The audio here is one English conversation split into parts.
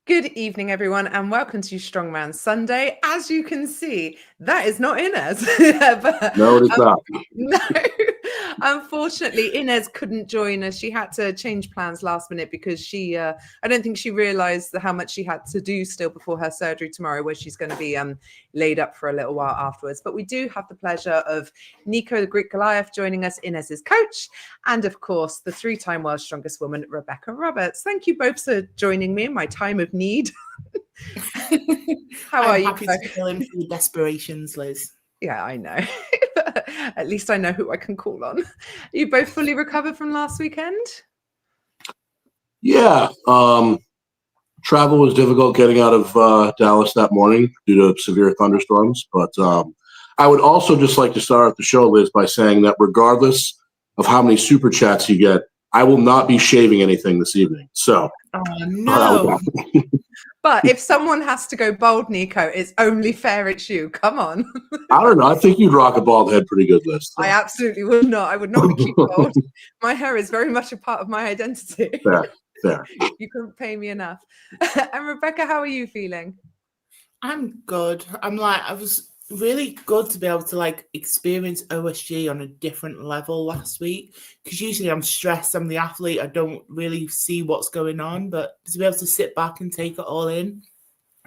Good evening, everyone, and welcome to Strongman Sunday. As you can see, that is not Inez. But, no, it is not. No, unfortunately, Inez couldn't join us. She had to change plans last minute because I don't think she realized how much she had to do still before her surgery tomorrow, where she's going to be laid up for a little while afterwards. But we do have the pleasure of Nico, the Greek Goliath, joining us, Inez's coach, and of course, the three-time world's strongest woman, Rebecca Roberts. Thank you both for joining me in my time of need. How are you? I'm happy to fill in for your desperations, Liz. Yeah, I know. At least I know who I can call on. Are you both fully recovered from last weekend? Yeah. Travel was difficult getting out of Dallas that morning due to severe thunderstorms. But I would also just like to start off the show, Liz, by saying that regardless of how many super chats you get, I will not be shaving anything this evening. So, no. But if someone has to go bald, Nico, it's only fair it's you. Come on. I don't know. I think you'd rock a bald head pretty good, Liz. I absolutely would not. I would not be cute bald. My hair is very much a part of my identity. Fair. You couldn't pay me enough. And Rebecca, how are you feeling? I'm good. I was really good to be able to experience OSG on a different level last week, because usually I'm stressed, I'm the athlete, I don't really see what's going on, but to be able to sit back and take it all in,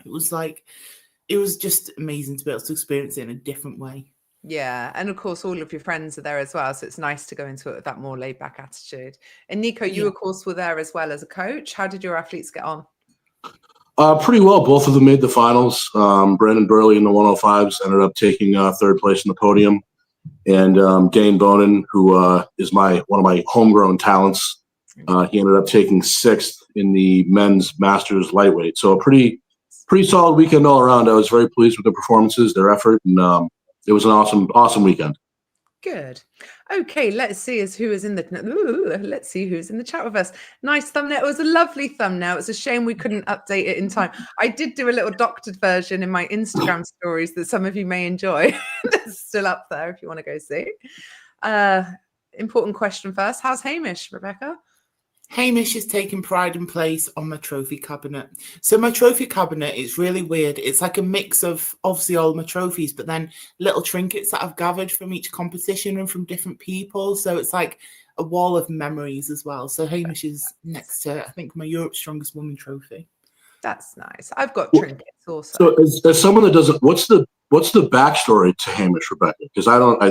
it was just amazing to be able to experience it in a different way. Yeah, and of course all of your friends are there as well, so it's nice to go into it with that more laid back attitude. And Nico, you of course were there as well as a coach. How did your athletes get on? Pretty well. Both of them made the finals. Brandon Burley in the 105s ended up taking third place in the podium. And Dane Bonin, who is one of my homegrown talents, he ended up taking sixth in the men's masters lightweight. So a pretty solid weekend all around. I was very pleased with the performances, their effort, and it was an awesome weekend. Good. Okay, let's see who's in the chat with us. Nice thumbnail. It was a lovely thumbnail. It's a shame we couldn't update it in time. I did do a little doctored version in my Instagram stories that some of you may enjoy. It's still up there if you want to go see. Important question first. How's Hamish, Rebecca? Hamish is taking pride and place on my trophy cabinet. So my trophy cabinet is really weird. It's like a mix of obviously all my trophies, but then little trinkets that I've gathered from each competition and from different people. So it's like a wall of memories as well. So Hamish is next to, I think, my Europe's Strongest Woman trophy. That's nice. I've got trinkets also. So as someone that doesn't, what's the backstory to Hamish, Rebecca? Because I don't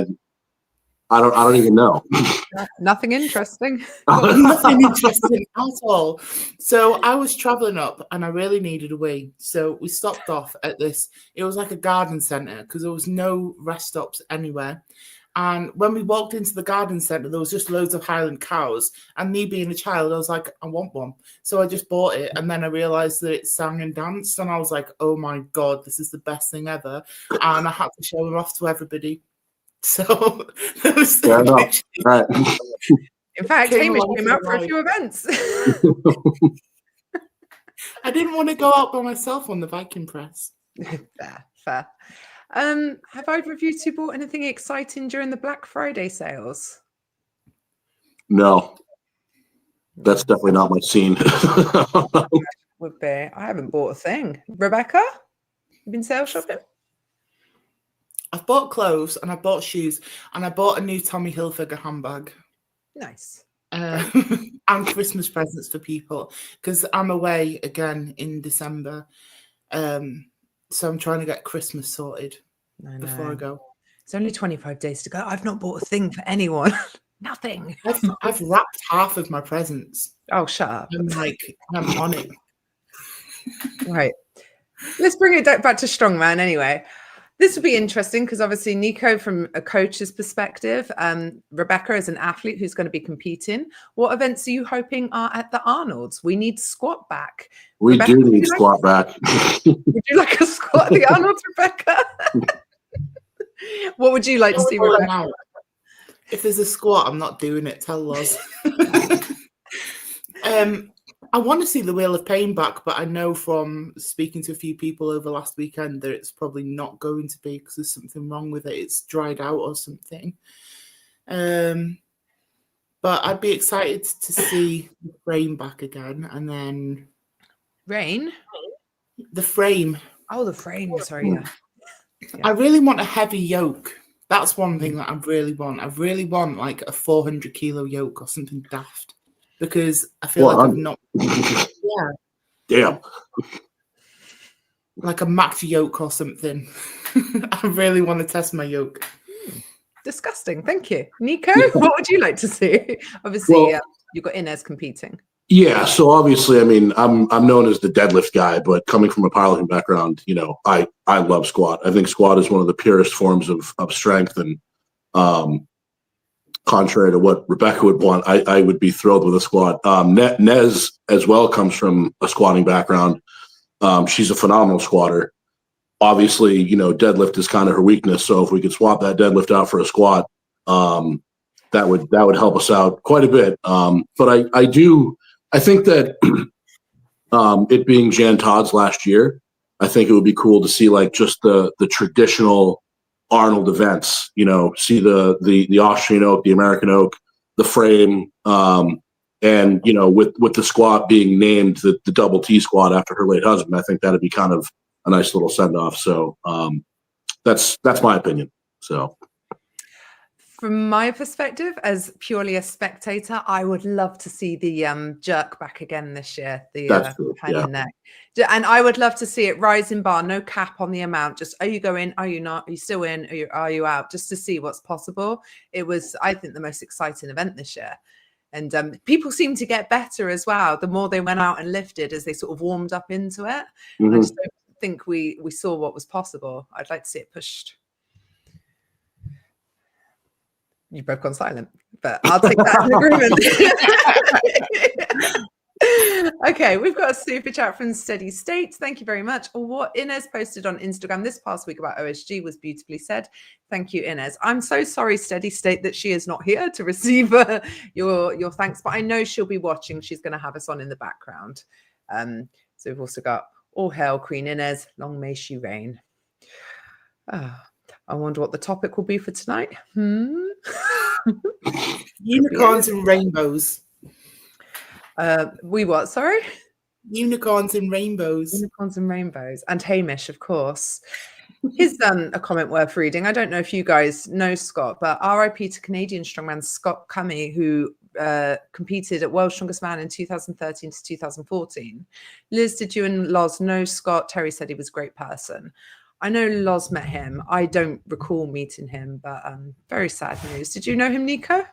even know. Nothing interesting. Nothing interesting at all. So I was traveling up and I really needed a wee. So we stopped off at this. It was like a garden centre because there was no rest stops anywhere. And when we walked into the garden centre, there was just loads of Highland cows. And me being a child, I was like, I want one. So I just bought it. And then I realised that it sang and danced. And I was like, oh my God, this is the best thing ever. And I had to show them off to everybody. So that was right. In fact, Hamish came out for a few events. I didn't want to go out by myself on the Viking press. Fair. Have either of you two bought anything exciting during the Black Friday sales? No. That's definitely not my scene. Would be. I haven't bought a thing. Rebecca, you been sale shopping? I've bought clothes and I bought shoes and I bought a new Tommy Hilfiger handbag. Nice. And Christmas presents for people because I'm away again in December. So I'm trying to get Christmas sorted before I go. It's only 25 days to go. I've not bought a thing for anyone. Nothing. I've wrapped half of my presents. Oh, shut up. I'm on it. Right. Let's bring it back to Strongman anyway. This will be interesting because obviously Nico from a coach's perspective, Rebecca is an athlete who's going to be competing. What events are you hoping are at the Arnolds? We need squat back. We Rebecca, do need squat back. Would you like a squat at the Arnolds, Rebecca? What would you like to see, Rebecca? If there's a squat, I'm not doing it. Tell Loz. I want to see the Wheel of Pain back, but I know from speaking to a few people over last weekend that it's probably not going to be because there's something wrong with it. It's dried out or something. But I'd be excited to see Rain back again. And then... Rain? The frame. Oh, the frame. Sorry, yeah. I really want a heavy yoke. That's one thing that I really want. I really want like a 400 kilo yoke or something daft, because I feel like I've not. Yeah. Damn. Like a max yoke or something. I really want to test my yoke. Disgusting. Thank you. Nico, what would you like to see? Obviously, you've got Inez competing. Yeah, so obviously, I mean, I'm known as the deadlift guy, but coming from a powerlifting background, you know, I love squat. I think squat is one of the purest forms of strength, and contrary to what Rebecca would want, I would be thrilled with a squat. Nez as well comes from a squatting background. She's a phenomenal squatter. Obviously, you know, deadlift is kind of her weakness. So if we could swap that deadlift out for a squat, that would help us out quite a bit. But I think that it being Jan Todd's last year, I think it would be cool to see like just the traditional Arnold events. You know, see the Austrian oak, the American oak, the frame, and you know, with the squat being named the double T squat after her late husband. I think that'd be kind of a nice little send off. So that's my opinion. So. From my perspective, as purely a spectator, I would love to see the jerk back again this year, the companion neck. And I would love to see it rising bar, no cap on the amount. Just, are you going? Are you not? Are you still in? Are you out? Just to see what's possible. It was, I think, the most exciting event this year. And people seem to get better as well. The more they went out and lifted as they sort of warmed up into it. Mm-hmm. I just don't think we saw what was possible. I'd like to see it pushed. You both gone silent, but I'll take that as an agreement. Okay, we've got a super chat from Steady State. Thank you very much. What Inez posted on Instagram this past week about OSG was beautifully said. Thank you, Inez. I'm so sorry, Steady State, that she is not here to receive your thanks, but I know she'll be watching. She's going to have us on in the background. So we've also got all hail Queen Inez. Long may she reign. I wonder what the topic will be for tonight. Unicorns and rainbows. We what? Sorry? Unicorns and rainbows. Unicorns and rainbows. And Hamish, of course. Here's a comment worth reading. I don't know if you guys know Scott, but RIP to Canadian strongman Scott Cummy, who competed at World's Strongest Man in 2013 to 2014. Liz, did you and Loz know Scott? Terry said he was a great person. I know Loz met him. I don't recall meeting him, but very sad news. Did you know him, Nico?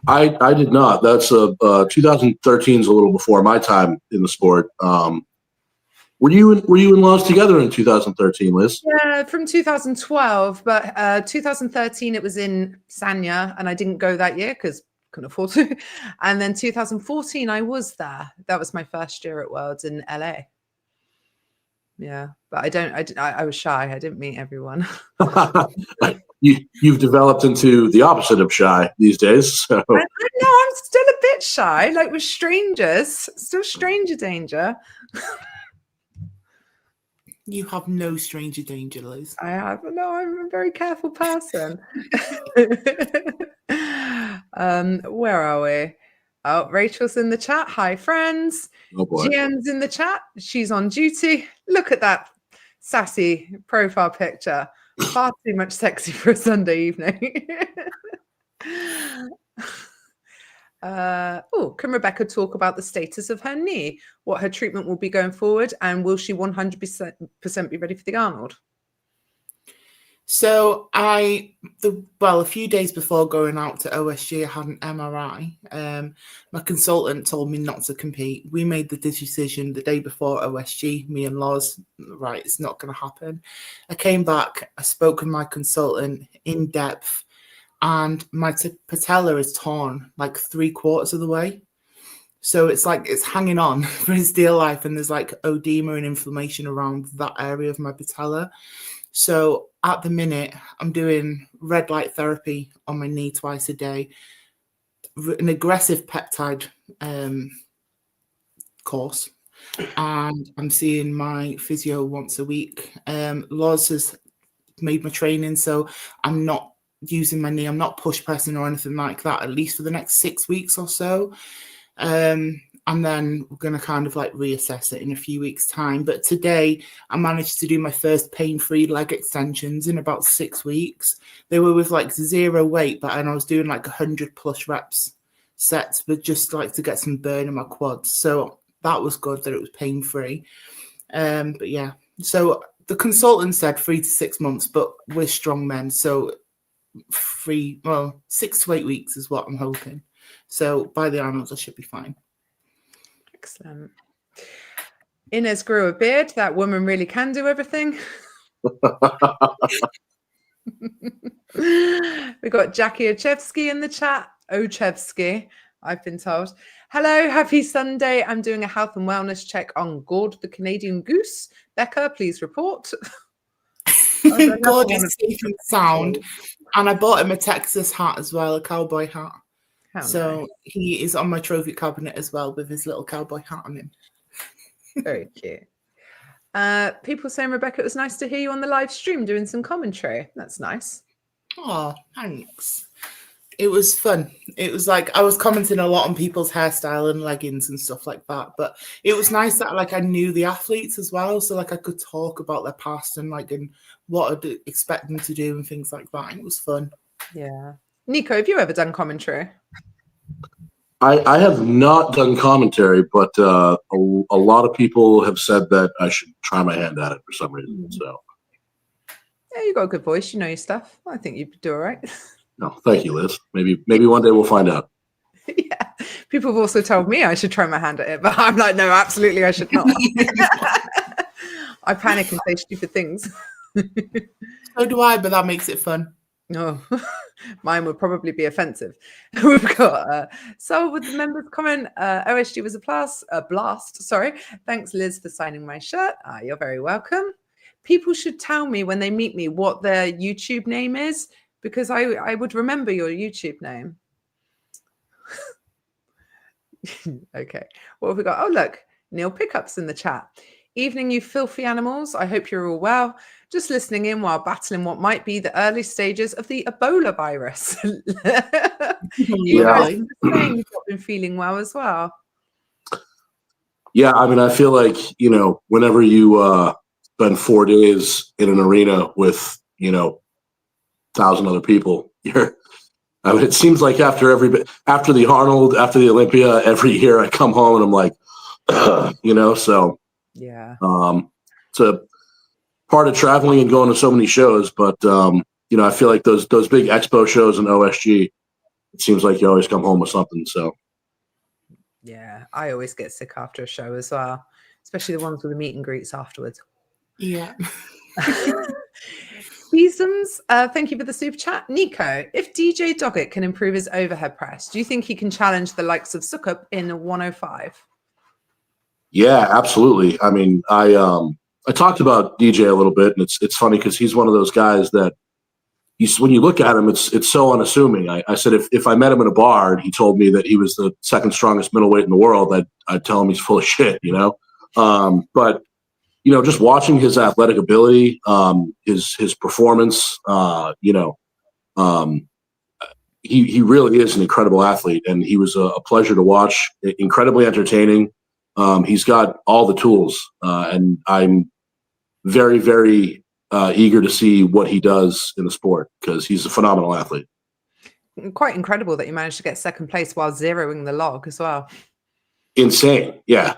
I did not. That's 2013 is a little before my time in the sport. Were you and Loz together in 2013, Liz? Yeah, from 2012, but 2013 it was in Sanya, and I didn't go that year because couldn't afford to. And then 2014 I was there. That was my first year at Worlds in LA. Yeah, but I was shy. I didn't meet everyone. You've developed into the opposite of shy these days. So. I know, I'm still a bit shy, like with strangers. Still stranger danger. You have no stranger danger, Liz. I have. No, I'm a very careful person. Where are we? Oh, Rachel's in the chat. Hi, friends. Oh boy. Gian's in the chat. She's on duty. Look at that sassy profile picture. Far too much sexy for a Sunday evening. Can Rebecca talk about the status of her knee? What her treatment will be going forward? And will she 100% be ready for the Arnold? So a few days before going out to OSG, I had an MRI. My consultant told me not to compete. We made the decision the day before OSG, me and Loz, right, it's not going to happen. I came back, I spoke with my consultant in depth, and my patella is torn like 3/4 of the way. So it's like it's hanging on for its dear life, and there's like edema and inflammation around that area of my patella. So at the minute, I'm doing red light therapy on my knee twice a day, an aggressive peptide course, and I'm seeing my physio once a week. Loz has made my training, so I'm not using my knee. I'm not push pressing or anything like that, at least for the next 6 weeks or so. and then we're going to kind of like reassess it in a few weeks' time. But today I managed to do my first pain-free leg extensions in about 6 weeks. They were with like 0 weight, but and I was doing like 100+ reps sets, but just like to get some burn in my quads. So that was good that it was pain-free. But yeah, so the consultant said 3 to 6 months, but we're strongmen, so 6 to 8 weeks is what I'm hoping. So by the Arnold's, I should be fine. Excellent. Inez grew a beard. That woman really can do everything. We got Jackie Ochevsky in the chat. Ochevsky, I've been told. Hello, happy Sunday. I'm doing a health and wellness check on Gord the Canadian Goose. Becca, please report. Gord is safe and sound. And I bought him a Texas hat as well, a cowboy hat. So nice. He is on my trophy cabinet as well with his little cowboy hat on him. Very cute. People saying, Rebecca, it was nice to hear you on the live stream doing some commentary. That's nice. Oh, thanks. It was fun. It was like I was commenting a lot on people's hairstyle and leggings and stuff like that. But it was nice that like I knew the athletes as well. So like I could talk about their past and like and what I'd expect them to do and things like that. And it was fun. Yeah. Nico, have you ever done commentary? I have not done commentary, but a lot of people have said that I should try my hand at it for some reason. So, yeah, you got a good voice. You know your stuff. I think you'd do all right. No, thank you, Liz. Maybe one day we'll find out. Yeah, people have also told me I should try my hand at it, but I'm like, no, absolutely, I should not. I panic and say stupid things. So do I, but that makes it fun. No, mine would probably be offensive. We've got so with the members comment, OSG was a blast. Sorry, thanks Liz for signing my shirt. You're very welcome. People should tell me when they meet me what their YouTube name is, because I would remember your YouTube name. Okay, what have we got? Oh look, Neil Pickup's in the chat. Evening, you filthy animals. I hope you're all well. Just listening in while battling what might be the early stages of the Ebola virus. You guys are saying you've not been feeling well as well. Yeah, I mean, I feel like, whenever you spend 4 days in an arena with, 1,000 other people, it seems like after the Arnold, after the Olympia, every year I come home and I'm like, so. Yeah. It's a part of traveling and going to so many shows, but I feel like those big expo shows in OSG, it seems like you always come home with something. So yeah, I always get sick after a show as well, especially the ones with the meet and greets afterwards. Yeah. Beesums, thank you for the super chat. Nico, if DJ Doggett can improve his overhead press, do you think he can challenge the likes of Sukup in 105? Yeah, absolutely. I mean, I talked about DJ a little bit, and it's funny because he's one of those guys that when you look at him, it's so unassuming. I said if I met him in a bar and he told me that he was the second strongest middleweight in the world, I'd tell him he's full of shit, But just watching his athletic ability, his performance, he really is an incredible athlete, and he was a pleasure to watch. Incredibly entertaining. He's got all the tools, and I'm very, very eager to see what he does in the sport because he's a phenomenal athlete. Quite incredible that you managed to get second place while zeroing the log as well. Insane, yeah.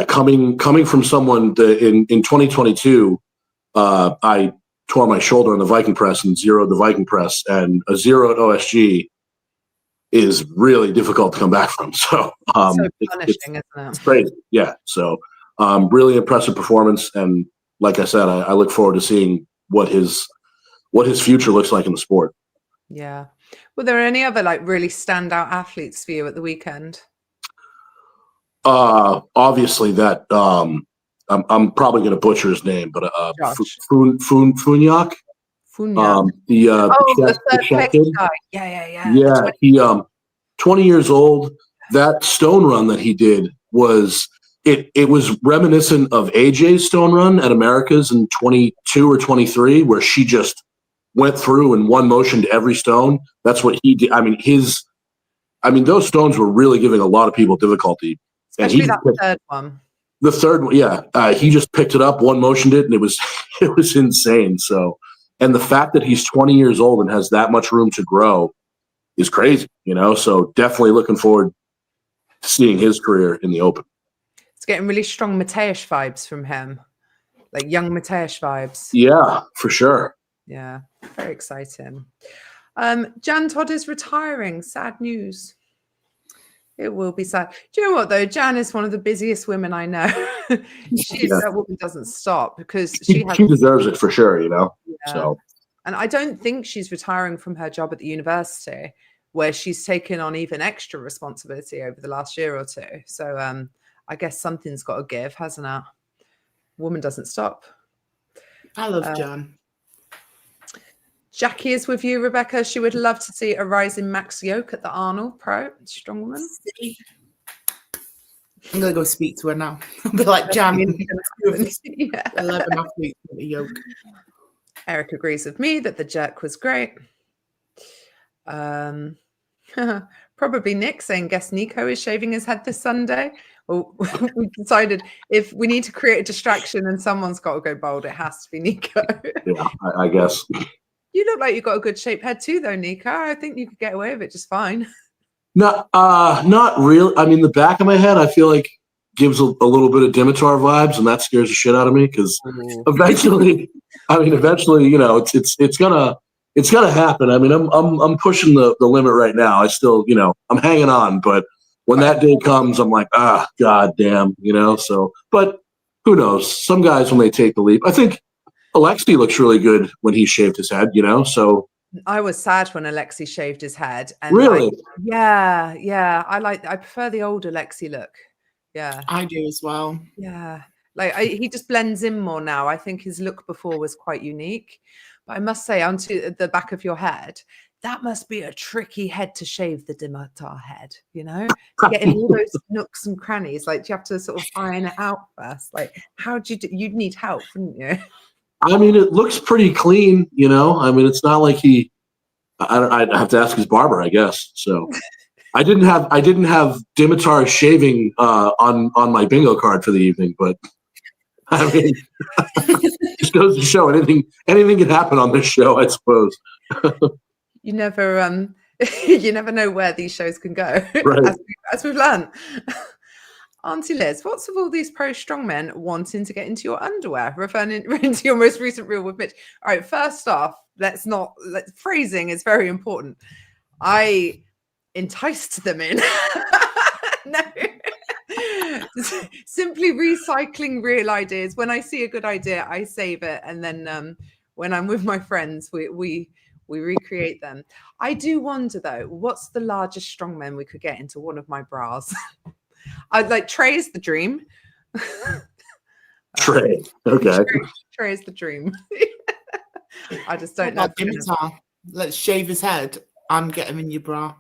Coming from someone in 2022, I tore my shoulder on the Viking press and zeroed the Viking press, and a zero at OSG is really difficult to come back from. So, punishing, isn't it? It's crazy. Yeah. So, really impressive performance. And like I said, I look forward to seeing what his future looks like in the sport. Yeah. Were there any other really standout athletes for you at the weekend? Obviously that, I'm probably going to butcher his name, but, Funyak. The third place guy. Yeah. Yeah, he 20 years old. That stone run that he did was reminiscent of AJ's stone run at America's in 22 or 23, where she just went through in one motion to every stone. That's what he did. I mean, his I mean, those stones were really giving a lot of people difficulty. Especially that third one. The third one, yeah. He just picked it up, one motioned it, and it was insane. So, and the fact that he's 20 years old and has that much room to grow is crazy, So definitely looking forward to seeing his career in the Open. It's getting really strong Mateusz vibes from him, like young Mateusz vibes. Yeah, for sure. Yeah, very exciting. Jan Todd is retiring. Sad news. It will be sad. Do you know what, though? Jan is one of the busiest women I know. That woman doesn't stop because she deserves it for sure, Yeah. So, and I don't think she's retiring from her job at the university, where she's taken on even extra responsibility over the last year or two. So I guess something's got to give, hasn't it? Woman doesn't stop. I love Jan. Jackie is with you, Rebecca. She would love to see a rise in Max Yoke at the Arnold Pro. Strong woman. I'm going to go speak to her now. I'll be like, Jan, 11 athletes at the yoke. Eric agrees with me that the jerk was great. Probably Nick saying, guess Nico is shaving his head this Sunday. Well, we decided if we need to create a distraction and someone's got to go bald, it has to be Nico. Yeah, I guess. You look like you've got a good shaped head too, though, Nico. I think you could get away with it just fine. No, not really. I mean, the back of my head, I feel like gives a little bit of Dimitar vibes, and that scares the shit out of me because eventually, it's gonna happen. I mean, I'm pushing the limit right now. I still, I'm hanging on, but when that day comes, I'm like, god damn, So, but who knows? Some guys when they take the leap, I think Alexei looks really good when he shaved his head, So I was sad when Alexei shaved his head. And really? Yeah. I prefer the old Alexei look. Yeah. I do as well. Yeah. He just blends in more now. I think his look before was quite unique. But I must say, onto the back of your head, that must be a tricky head to shave, the Dimitar head, Getting all those nooks and crannies. Do you have to sort of iron it out first? How do you'd need help, wouldn't you? I mean, it looks pretty clean, I mean, it's not like I'd have to ask his barber, I guess. So I didn't have Dimitar shaving on my bingo card for the evening, but I mean, just goes to show anything can happen on this show, I suppose. You never know where these shows can go, right. as we've learned. Auntie Liz, what's with all these pro strongmen wanting to get into your underwear? Referring to your most recent reel with Mitch. All right, first off, phrasing is very important. I enticed them in. No. Simply recycling real ideas. When I see a good idea, I save it. And then when I'm with my friends, we recreate them. I do wonder, though, what's the largest strongman we could get into one of my bras? I'd like Trey is the dream. Trey, okay. Trey is the dream. I just don't know. Dimitar, let's shave his head and get him in your bra.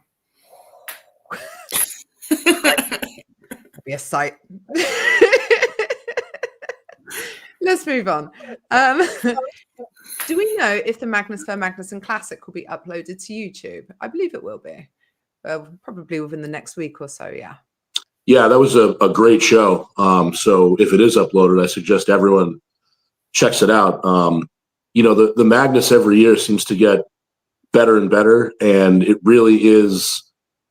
That'd be a sight. Let's move on. Do we know if the Magnus for Magnuson Classic will be uploaded to YouTube? I believe it will be. Probably within the next week or so, yeah. Yeah, that was a great show. So if it is uploaded, I suggest everyone checks it out. The Magnus every year seems to get better and better, and it really is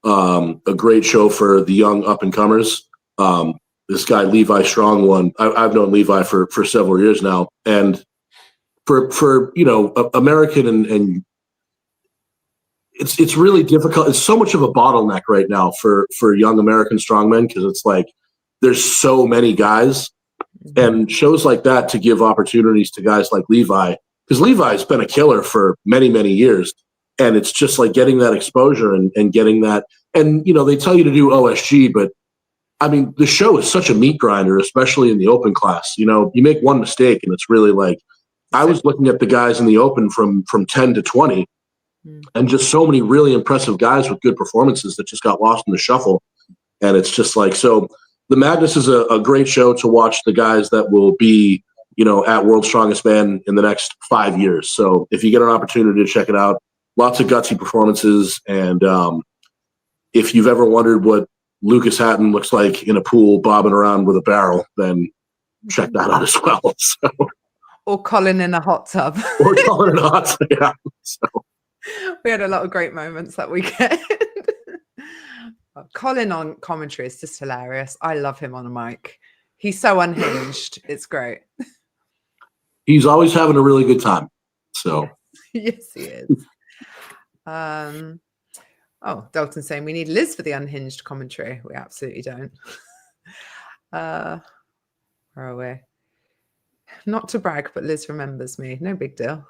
a great show for the young up-and-comers. This guy, Levi Strong, won. I've known Levi for several years now, and for American and it's really difficult. It's so much of a bottleneck right now for young American strongmen because it's like there's so many guys, and shows like that to give opportunities to guys like Levi, because Levi's been a killer for many, many years, and it's just like getting that exposure and getting that. And they tell you to do OSG, but I mean the show is such a meat grinder, especially in the open class. You make one mistake and it's really like I was looking at the guys in the open from 10 to 20. And just so many really impressive guys with good performances that just got lost in the shuffle. And it's just like, so the Magnus is a great show to watch the guys that will be, at World's Strongest Man in the next 5 years. So if you get an opportunity to check it out, lots of gutsy performances. And if you've ever wondered what Lucas Hatton looks like in a pool bobbing around with a barrel, then check that out as well. So, or Colin in a hot tub. or Colin in a hot tub. Yeah. So. We had a lot of great moments that weekend. Colin on commentary is just hilarious. I love him on a mic. He's so unhinged. It's great. He's always having a really good time. So yes, he is. Oh, Dalton's saying we need Liz for the unhinged commentary. We absolutely don't. Where are we? Not to brag, but Liz remembers me. No big deal.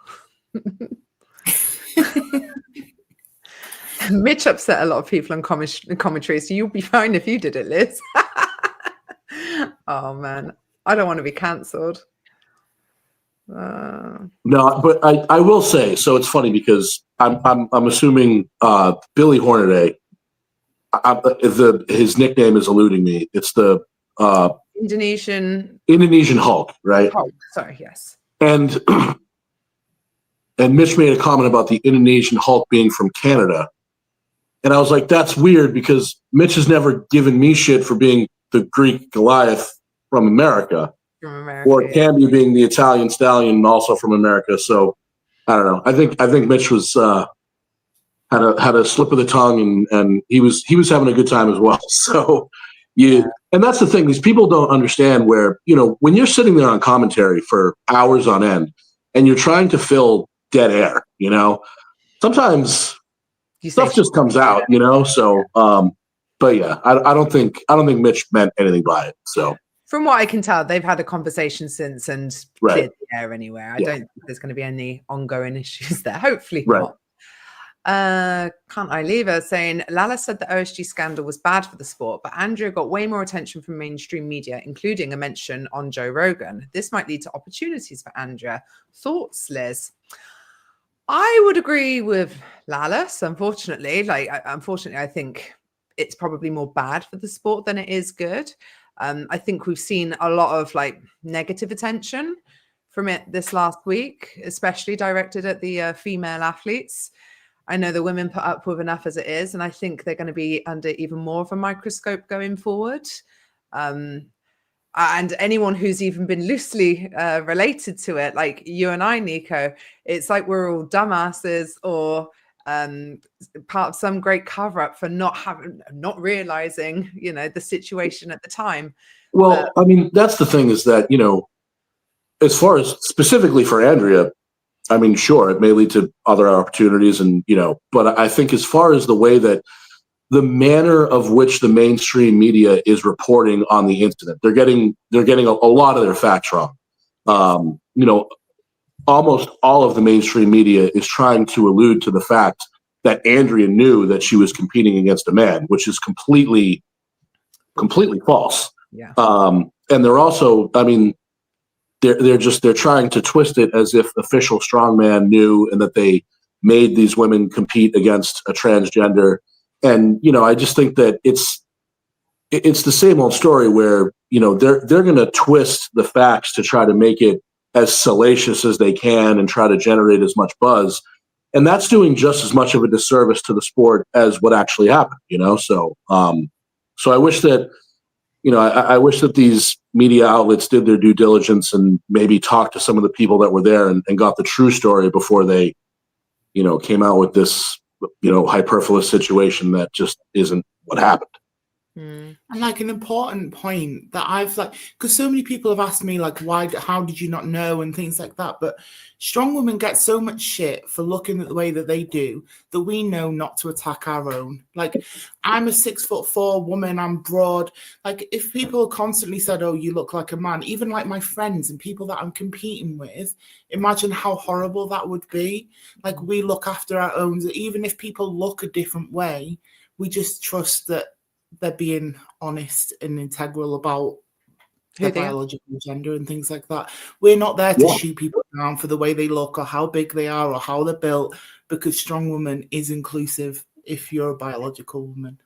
Mitch upset a lot of people on commentary, so you'll be fine if you did it, Liz. Oh man, I don't want to be cancelled. No, but I will say, so it's funny because I'm assuming Billy Hornaday, his nickname is eluding me. It's the Indonesian Hulk, right? Hulk, sorry, yes. And Mitch made a comment about the Indonesian Hulk being from Canada. And I was like, that's weird because Mitch has never given me shit for being the Greek Goliath from America. From America, or Camby being the Italian stallion also from America. So I don't know. I think Mitch was had a slip of the tongue and he was having a good time as well. So and that's the thing, these people don't understand where, when you're sitting there on commentary for hours on end and you're trying to fill dead air, sometimes stuff just comes out, So but yeah, I don't think Mitch meant anything by it. So from what I can tell, they've had a conversation since and cleared the air anywhere. I don't think there's going to be any ongoing issues there. Hopefully not. Can't I leave her saying Lala said the OSG scandal was bad for the sport, but Andrea got way more attention from mainstream media, including a mention on Joe Rogan. This might lead to opportunities for Andrea. Thoughts, Liz? I would agree with Lala. So unfortunately, I think it's probably more bad for the sport than it is good. I think we've seen a lot of negative attention from it this last week, especially directed at the female athletes. I know the women put up with enough as it is, and I think they're going to be under even more of a microscope going forward. And anyone who's even been loosely related to it, like you and I, Nico, it's like we're all dumbasses or part of some great cover-up for not realizing, the situation at the time. Well, I mean, that's the thing is that, as far as specifically for Andrea, I mean, sure, it may lead to other opportunities and, but I think as far as the way that the manner of which the mainstream media is reporting on the incident, they're getting a lot of their facts wrong. Almost all of the mainstream media is trying to allude to the fact that Andrea knew that she was competing against a man, which is completely false. Yeah. And they're also, I mean, they're trying to twist it as if official Strongman knew and that they made these women compete against a transgender. And, I just think that it's the same old story where, they're going to twist the facts to try to make it as salacious as they can and try to generate as much buzz. And that's doing just as much of a disservice to the sport as what actually happened, So, so I wish that, I wish that these media outlets did their due diligence and maybe talked to some of the people that were there and got the true story before they, came out with this, hyperfluous situation that just isn't what happened. And an important point that I've because so many people have asked me how did you not know and things like that, but strong women get so much shit for looking at the way that they do that we know not to attack our own. I'm a 6'4" woman, I'm broad. If people constantly said, oh, you look like a man, even my friends and people that I'm competing with, imagine how horrible that would be. We look after our own. Even if people look a different way, we just trust that they're being honest and integral about their biological gender and things like that. We're not there to shoot people down for the way they look or how big they are or how they're built, because Strong Woman is inclusive if you're a biological woman.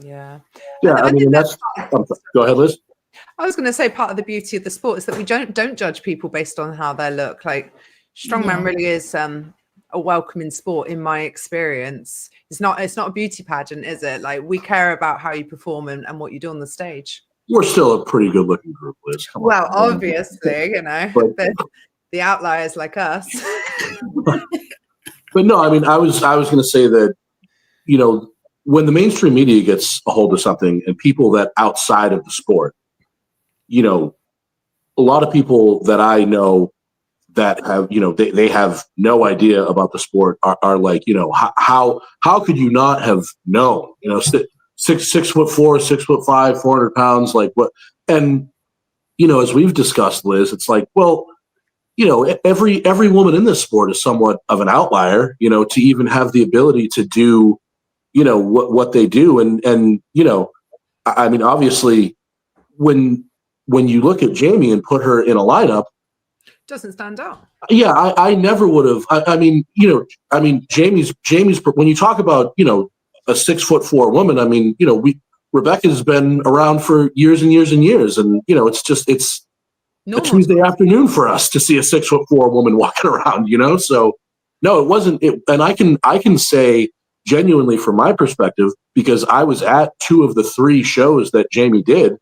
Yeah. Yeah, I mean, that's... Go ahead, Liz. I was going to say part of the beauty of the sport is that we don't judge people based on how they look. Strongman really is a welcoming sport in my experience. It's not a beauty pageant, is it? Like, we care about how you perform and what you do on the stage. We're still a pretty good looking group, Liz. Come Well, on. obviously, you know, But the outliers like us. But no, I mean, I was going to say that, you know, when the mainstream media gets a hold of something and people that outside of the sport, you know, a lot of people that I know that have, you know, they have no idea about the sport are like, you know, how could you not have known, you know, 6'4", 6'5", 400 pounds, like what? And, you know, as we've discussed, Liz, it's like, well, you know, every woman in this sport is somewhat of an outlier, you know, to even have the ability to do, you know, what they do. And, you know, I mean, obviously when you look at Jamie and put her in a lineup, doesn't stand out. Yeah, I never would have. I mean, you know, I mean, Jamie's. When you talk about, you know, a 6'4" woman, I mean, you know, Rebecca's been around for years and years and years, and you know, it's normal. A Tuesday afternoon for us to see a 6'4" woman walking around. You know, so no, it wasn't. And I can say genuinely from my perspective, because I was at 2 of the 3 shows that Jamie did,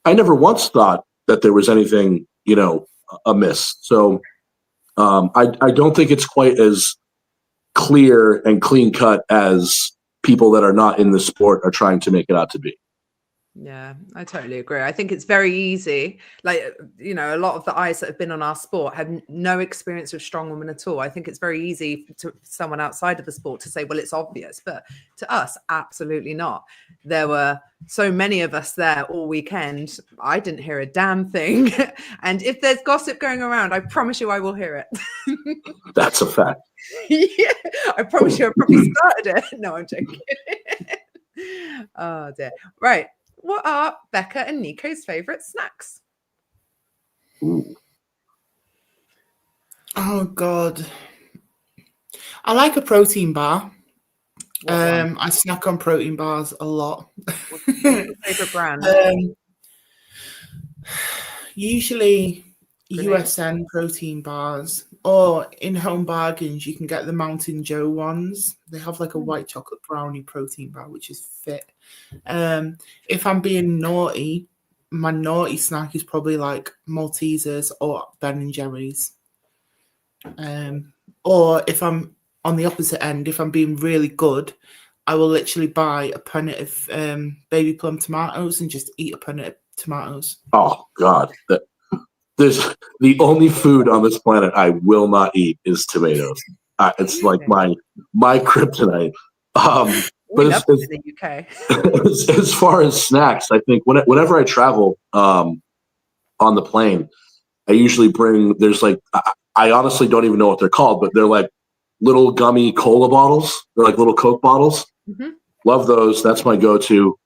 I never once thought that there was anything, you know, amiss. So I don't think it's quite as clear and clean cut as people that are not in the sport are trying to make it out to be. Yeah, I totally agree. I think it's very easy. Like, you know, a lot of the eyes that have been on our sport have no experience with strongwomen at all. I think it's very easy to someone outside of the sport to say, well, it's obvious. But to us, absolutely not. There were so many of us there all weekend. I didn't hear a damn thing. And if there's gossip going around, I promise you I will hear it. That's a fact. Yeah, I promise you I probably started it. No, I'm joking. Oh, dear. Right. What are Becca and Nico's favorite snacks? Ooh. Oh God, I like a protein bar. I snack on protein bars a lot. What's your favorite brand? Usually Grenade. USN protein bars, or in Home Bargains you can get the Mountain Joe ones. They have like a white chocolate brownie protein bar, which is fit. If I'm being naughty, my naughty snack is probably like Maltesers or Ben and Jerry's. Or if I'm on the opposite end, if I'm being really good, I will literally buy a punnet of baby plum tomatoes and just eat a punnet of tomatoes. Oh God, there's the only food on this planet I will not eat is tomatoes. It's like my kryptonite. We love it in the UK. As far as snacks, I think whenever I travel on the plane, I usually bring. There's like I honestly don't even know what they're called, but they're like little gummy cola bottles. They're like little Coke bottles. Mm-hmm. Love those. That's my go-to.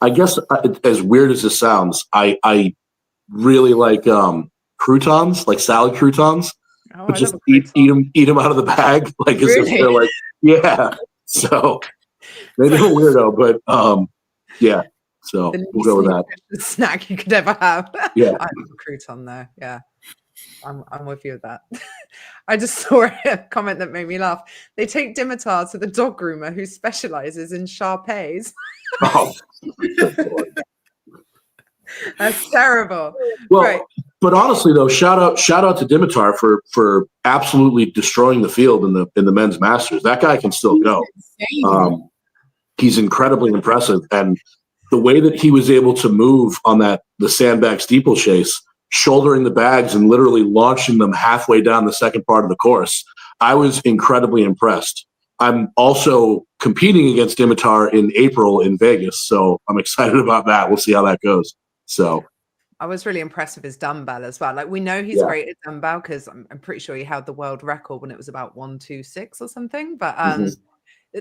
I guess as weird as this sounds, I really like croutons, like salad croutons. Oh, but just eat them out of the bag, like as really? if they're like, yeah. So maybe I'm a weirdo, but yeah. So we'll go with that. Snack you could ever have. Yeah, I love a crouton though. Yeah, I'm with you with that. I just saw a comment that made me laugh. They take Dimitar to the dog groomer who specializes in Shar-Peis. Oh, that's terrible. Well, right. But honestly, though, shout out to Dimitar for absolutely destroying the field in the men's masters. That guy can still go. He's incredibly impressive, and the way that he was able to move on the sandbag steeplechase, shouldering the bags and literally launching them halfway down the second part of the course, I was incredibly impressed. I'm also competing against Dimitar in April in Vegas, so I'm excited about that. We'll see how that goes. So I was really impressed with his dumbbell as well. Like, we know he's great at dumbbell because I'm pretty sure he held the world record when it was about 126 or something. But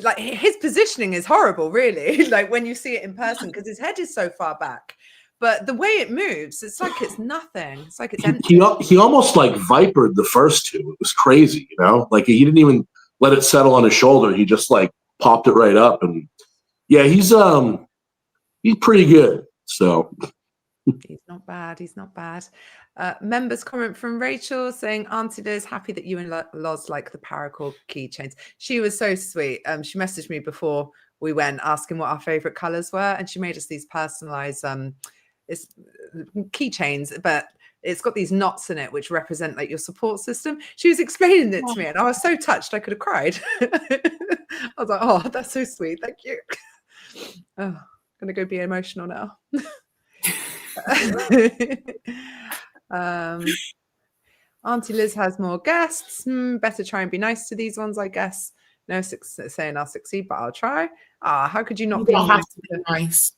like, his positioning is horrible, really. Like when you see it in person, because his head is so far back. But the way it moves, it's like it's nothing. It's like it's empty. He almost like vipered the first two. It was crazy, you know. Like he didn't even let it settle on his shoulder. He just like popped it right up, and yeah, he's pretty good. So. He's not bad. He's not bad. Members comment from Rachel saying, Auntie Liz, happy that you and Loz like the paracord keychains. She was so sweet. She messaged me before we went asking what our favorite colors were. And she made us these personalized keychains, but it's got these knots in it, which represent like your support system. She was explaining it to me and I was so touched. I could have cried. I was like, oh, that's so sweet. Thank you. Oh, I'm going to go be emotional now. Auntie Liz has more guests. Better try and be nice to these ones, I guess. No saying I'll succeed, but I'll try. How could you not be have to be nice?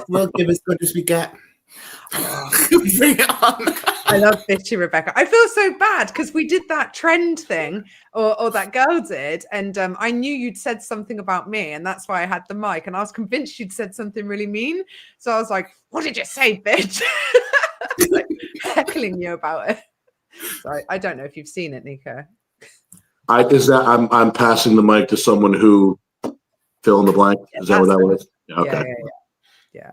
We'll give as good as we get. Bring it on. I love bitchy Rebecca. I feel so bad because we did that trend thing, or that girl did, and I knew you'd said something about me, and that's why I had the mic, and I was convinced you'd said something really mean. So I was like, "What did you say, bitch?" Like, heckling you about it. So I don't know if you've seen it, Nico. I'm passing the mic to someone who fill in the blank. Is that what that was? Yeah, okay. Yeah.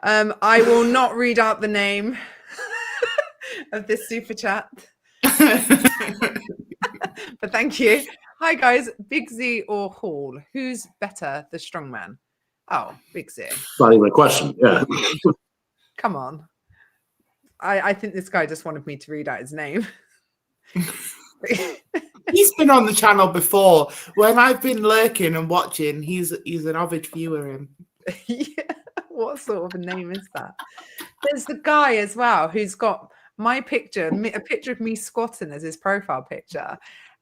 I will not read out the name of this super chat. But thank you. Hi guys, Big Z or Hall? Who's better, the strongman? Oh, Big Z. Not even a question. Yeah. Come on. I think this guy just wanted me to read out his name. He's been on the channel before. When I've been lurking and watching, he's an avid viewer. Yeah. What sort of a name is that? There's the guy as well who's got my picture, a picture of me squatting as his profile picture,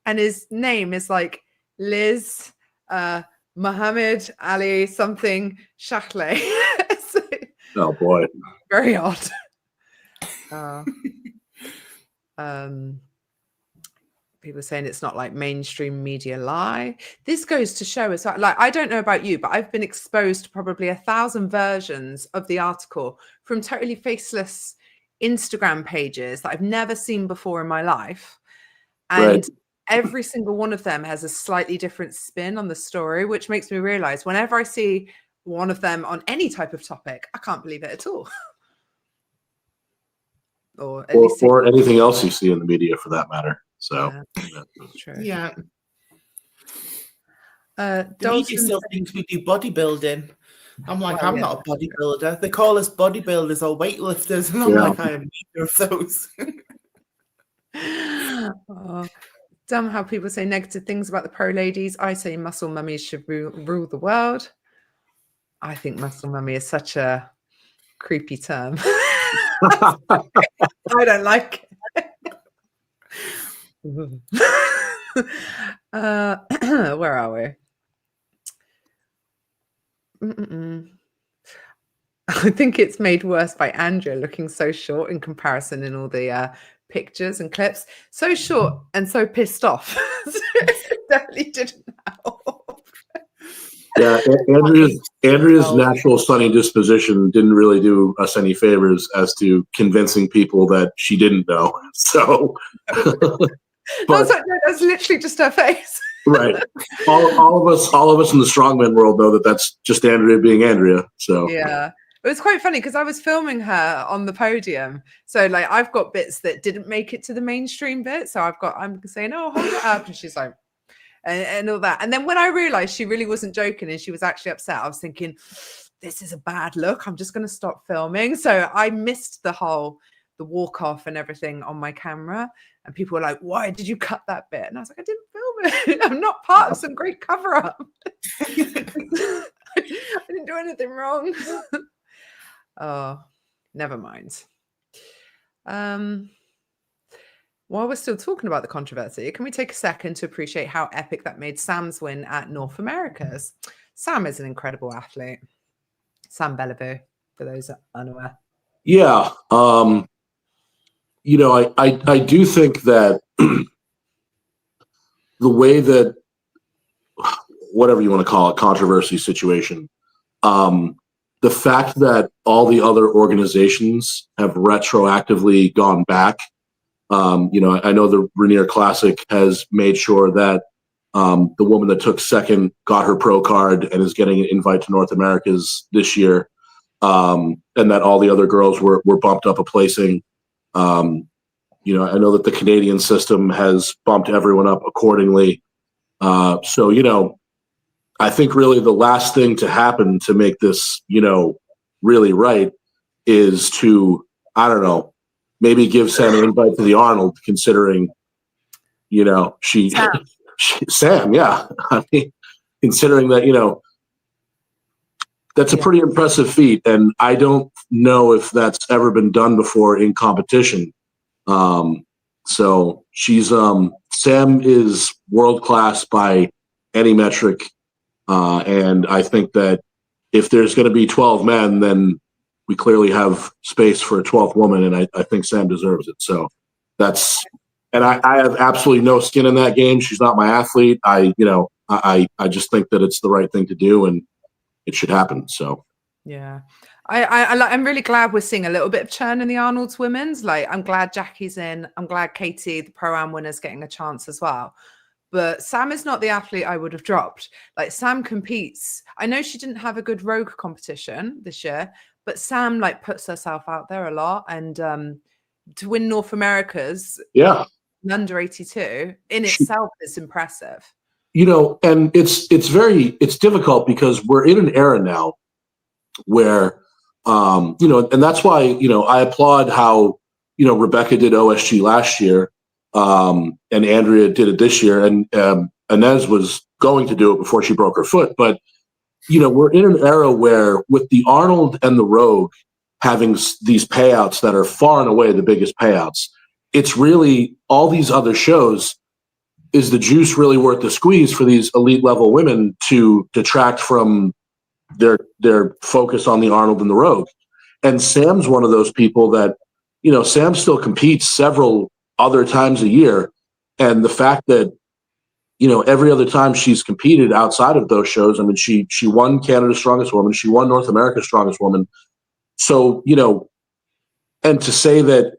and his name is like Liz Muhammad Ali something Shahlaei. Oh boy, very odd. People saying it's not like mainstream media lie. This goes to show us, like, I don't know about you, but I've been exposed to probably 1,000 versions of the article from totally faceless Instagram pages that I've never seen before in my life. And every single one of them has a slightly different spin on the story, which makes me realize whenever I see one of them on any type of topic, I can't believe it at all. or anything else you see in the media for that matter. So true. Yeah. The media still thinks we do bodybuilding. I'm like, I'm not a bodybuilder. They call us bodybuilders or weightlifters, and I'm like, I am neither of those. Dumb how people say negative things about the pro ladies. I say muscle mummies should rule the world. I think muscle mummy is such a creepy term. I don't like it. Where are we? I think it's made worse by Andrea looking so short in comparison in all the pictures and clips. So short and so pissed off. It definitely didn't help. Yeah, Andrea's natural sunny disposition didn't really do us any favors as to convincing people that she didn't know. So that's literally just her face. Right. All of us in the strongman world know that that's just Andrea being Andrea. So yeah. It was quite funny because I was filming her on the podium. So like I've got bits that didn't make it to the mainstream bit. So I'm saying, oh, hold it up. And she's like, and all that. And then when I realized she really wasn't joking and she was actually upset, I was thinking, this is a bad look. I'm just going to stop filming. So I missed the walk off and everything on my camera. And people were like, why did you cut that bit? And I was like, I didn't film it. I'm not part of some great cover up. I didn't do anything wrong. Oh, never mind. While we're still talking about the controversy, can we take a second to appreciate how epic that made Sam's win at North Americas? Sam is an incredible athlete. Sam Bellevue, for those unaware. Yeah. I do think that the way that, whatever you want to call it, controversy situation, the fact that all the other organizations have retroactively gone back. I know the Rainier Classic has made sure that the woman that took second got her pro card and is getting an invite to North Americas this year. and that all the other girls were bumped up a placing. You know, I know that the Canadian system has bumped everyone up accordingly. So, you know, I think really the last thing to happen to make this, you know, really right is to, I don't know, maybe give Sam an invite to the Arnold, considering, you know, Sam, yeah. I mean, considering that, you know, that's a pretty impressive feat. And I don't know if that's ever been done before in competition. So she's, Sam is world-class by any metric. And I think that if there's going to be 12 men, then we clearly have space for a 12th woman. And I think Sam deserves it. So that's, and I have absolutely no skin in that game. She's not my athlete. I just think that it's the right thing to do and it should happen. So, yeah. I'm really glad we're seeing a little bit of churn in the Arnold's women's. Like, I'm glad Jackie's in. I'm glad Katie, the Pro-Am winner's getting a chance as well. But Sam is not the athlete I would have dropped. Like, Sam competes. I know she didn't have a good rogue competition this year, but Sam like puts herself out there a lot. And to win North America's under 82 in itself is impressive. You know, and it's difficult because we're in an era now where, you know, and that's why, you know, I applaud how, you know, Rebecca did OSG last year, and Andrea did it this year, and Inez was going to do it before she broke her foot. But, you know, we're in an era where with the Arnold and the Rogue having these payouts that are far and away the biggest payouts, it's really all these other shows. Is the juice really worth the squeeze for these elite level women to detract from their focus on the Arnold and the Rogue? And Sam's one of those people that, you know, Sam still competes several other times a year. And the fact that, you know, every other time she's competed outside of those shows, I mean, she won Canada's Strongest Woman, she won North America's Strongest Woman. So, you know, and to say that,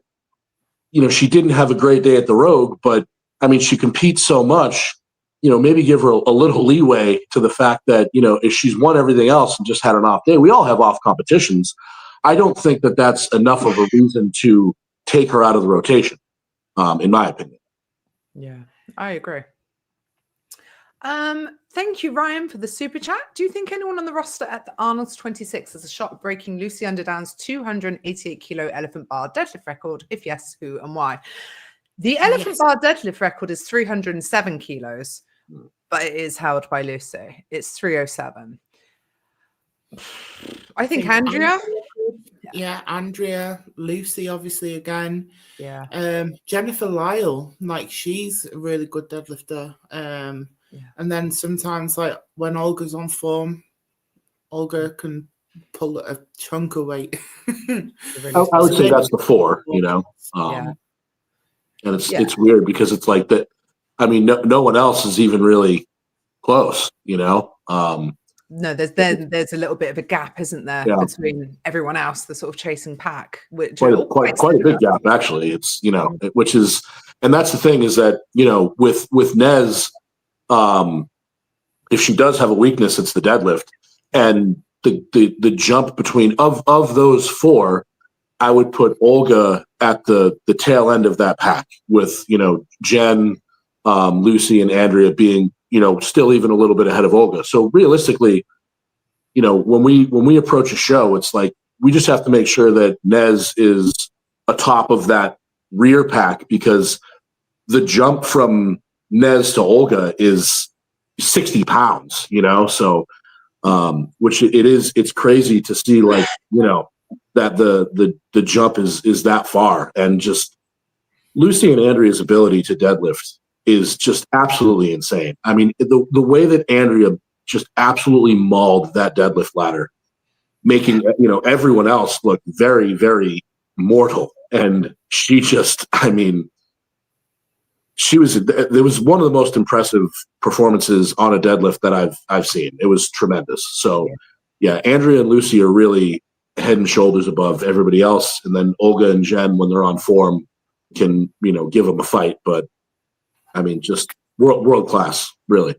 you know, she didn't have a great day at the Rogue, but I mean, she competes so much, you know, maybe give her a little leeway to the fact that, you know, if she's won everything else and just had an off day, we all have off competitions. I don't think that that's enough of a reason to take her out of the rotation, in my opinion. Yeah, I agree. Thank you, Ryan, for the super chat. Do you think anyone on the roster at the Arnold's 26 has a shot at breaking Lucy Underdown's 288 kilo elephant bar deadlift record? If yes, who and why? The elephant bar deadlift record is 307 kilos, but it is held by Lucy. It's 307. I think Andrea. Yeah, Andrea, Lucy, obviously, again. Yeah. Jennifer Lyle, like, she's a really good deadlifter. And then sometimes, like, when Olga's on form, Olga can pull a chunk of weight. I would say that's the 4, you know. And it's weird because it's like that. I mean, no one else is even really close, you know. No, there's a little bit of a gap, isn't there, between everyone else, the sort of chasing pack, which quite a big gap actually. It's, you know, which is, and that's the thing is that, you know, with Nez, if she does have a weakness, it's the deadlift, and the jump between of those 4. I would put Olga at the tail end of that pack with, you know, Jen, Lucy, and Andrea being, you know, still even a little bit ahead of Olga. So realistically, you know, when we approach a show, it's like we just have to make sure that Nez is atop of that rear pack, because the jump from Nez to Olga is 60 pounds, you know, so which it's crazy to see, like, you know, that the jump is that far. And just Lucy and Andrea's ability to deadlift is just absolutely insane. I mean, the way that Andrea just absolutely mauled that deadlift ladder, making, you know, everyone else look very, very mortal. And she just, I mean, it was one of the most impressive performances on a deadlift that I've seen. It was tremendous. So yeah, Andrea and Lucy are really head and shoulders above everybody else. And then Olga and Jen, when they're on form, can, you know, give them a fight. But I mean, just world class, really.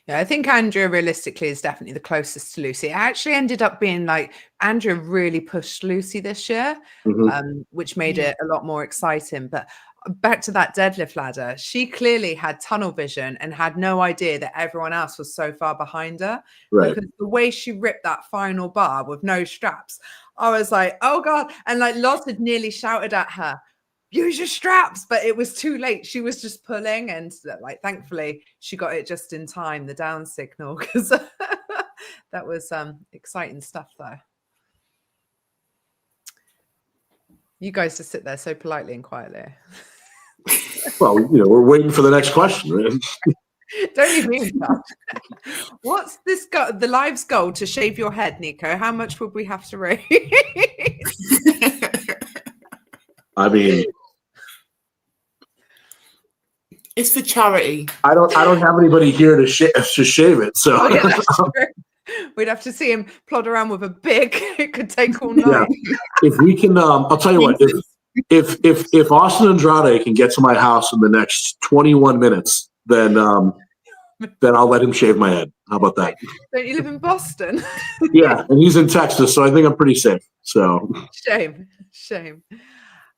Yeah, I think Andrea realistically is definitely the closest to Lucy. It actually ended up being like Andrea really pushed Lucy this year, which made it a lot more exciting. But back to that deadlift ladder, she clearly had tunnel vision and had no idea that everyone else was so far behind her. Right. Because the way she ripped that final bar with no straps, I was like, oh God. And like Loz had nearly shouted at her, use your straps, but it was too late. She was just pulling, and like thankfully she got it just in time, the down signal, because that was exciting stuff though. You guys just sit there so politely and quietly. Well, we're waiting for the next question. Right? Don't you mean that? What's this the live's goal to shave your head, Nico? How much would we have to raise? I mean, it's for charity. I don't have anybody here to shave it. So yeah, that's true. We'd have to see him plod around with a big. It could take all night. Yeah. If we can, I'll tell you what. If Austin Andrade can get to my house in the next 21 minutes, then I'll let him shave my head. How about that? Don't you live in Boston? Yeah, and he's in Texas, so I think I'm pretty safe. So shame.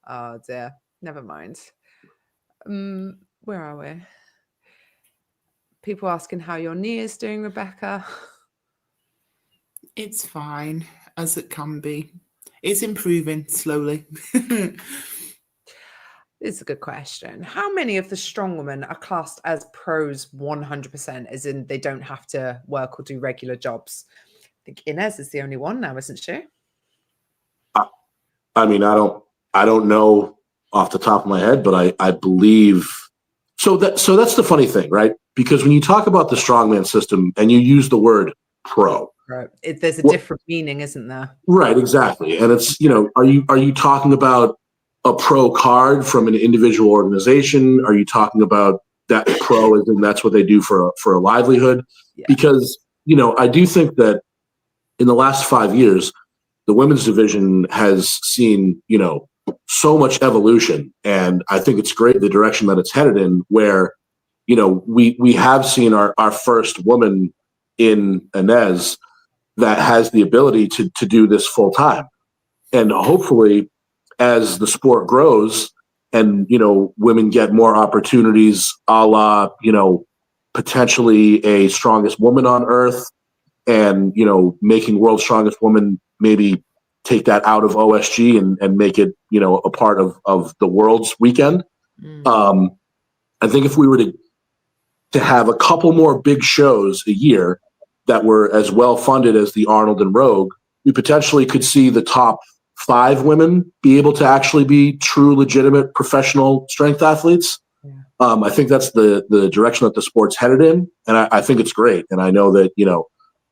Oh dear. Never mind. Where are we? People asking how your knee is doing, Rebecca. It's fine, as it can be. It's improving slowly. This is a good question. How many of the strongwomen are classed as pros 100%, as in they don't have to work or do regular jobs? I think Inez is the only one now, isn't she? I mean, I don't know off the top of my head, but I believe so that's the funny thing, right? Because when you talk about the strongman system and you use the word pro, right, there's a different meaning, isn't there? Right, exactly. And it's, are you talking about a pro card from an individual organization? Are you talking about that pro as in that's what they do for a livelihood? Yeah. Because, I do think that in the last 5 years, the women's division has seen, so much evolution. And I think it's great the direction that it's headed in, where, we have seen our first woman in Inez that has the ability to do this full time. And hopefully as the sport grows and, women get more opportunities, a la, potentially a strongest woman on earth and, making world's strongest woman maybe take that out of OSG and make it, a part of the world's weekend. I think if we were to have a couple more big shows a year that were as well funded as the Arnold and Rogue, we potentially could see the top 5 women be able to actually be true, legitimate, professional strength athletes. Yeah. I think that's the direction that the sport's headed in, and I think it's great. And I know that,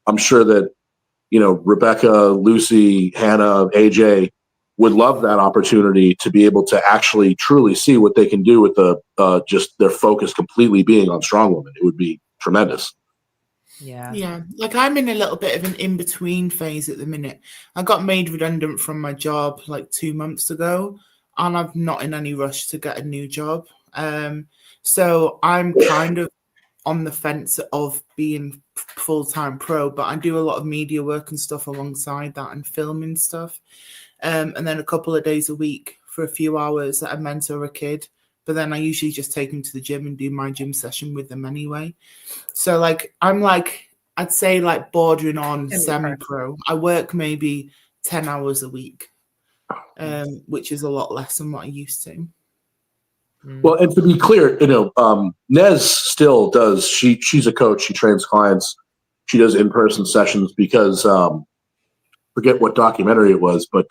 I'm sure that, Rebecca, Lucy, Hannah, AJ would love that opportunity to be able to actually truly see what they can do with just their focus completely being on strong women. It would be tremendous. Yeah. Like I'm in a little bit of an in-between phase at the minute. I got made redundant from my job like 2 months ago, and I'm not in any rush to get a new job. So I'm kind of on the fence of being full-time pro, but I do a lot of media work and stuff alongside that and filming stuff. And then a couple of days a week for a few hours I mentor a kid. But then I usually just take them to the gym and do my gym session with them anyway. So I'd say bordering on semi-pro. I work maybe 10 hours a week, which is a lot less than what I used to. Well, and to be clear, Nez still does. She's a coach. She trains clients. She does in-person sessions because forget what documentary it was, but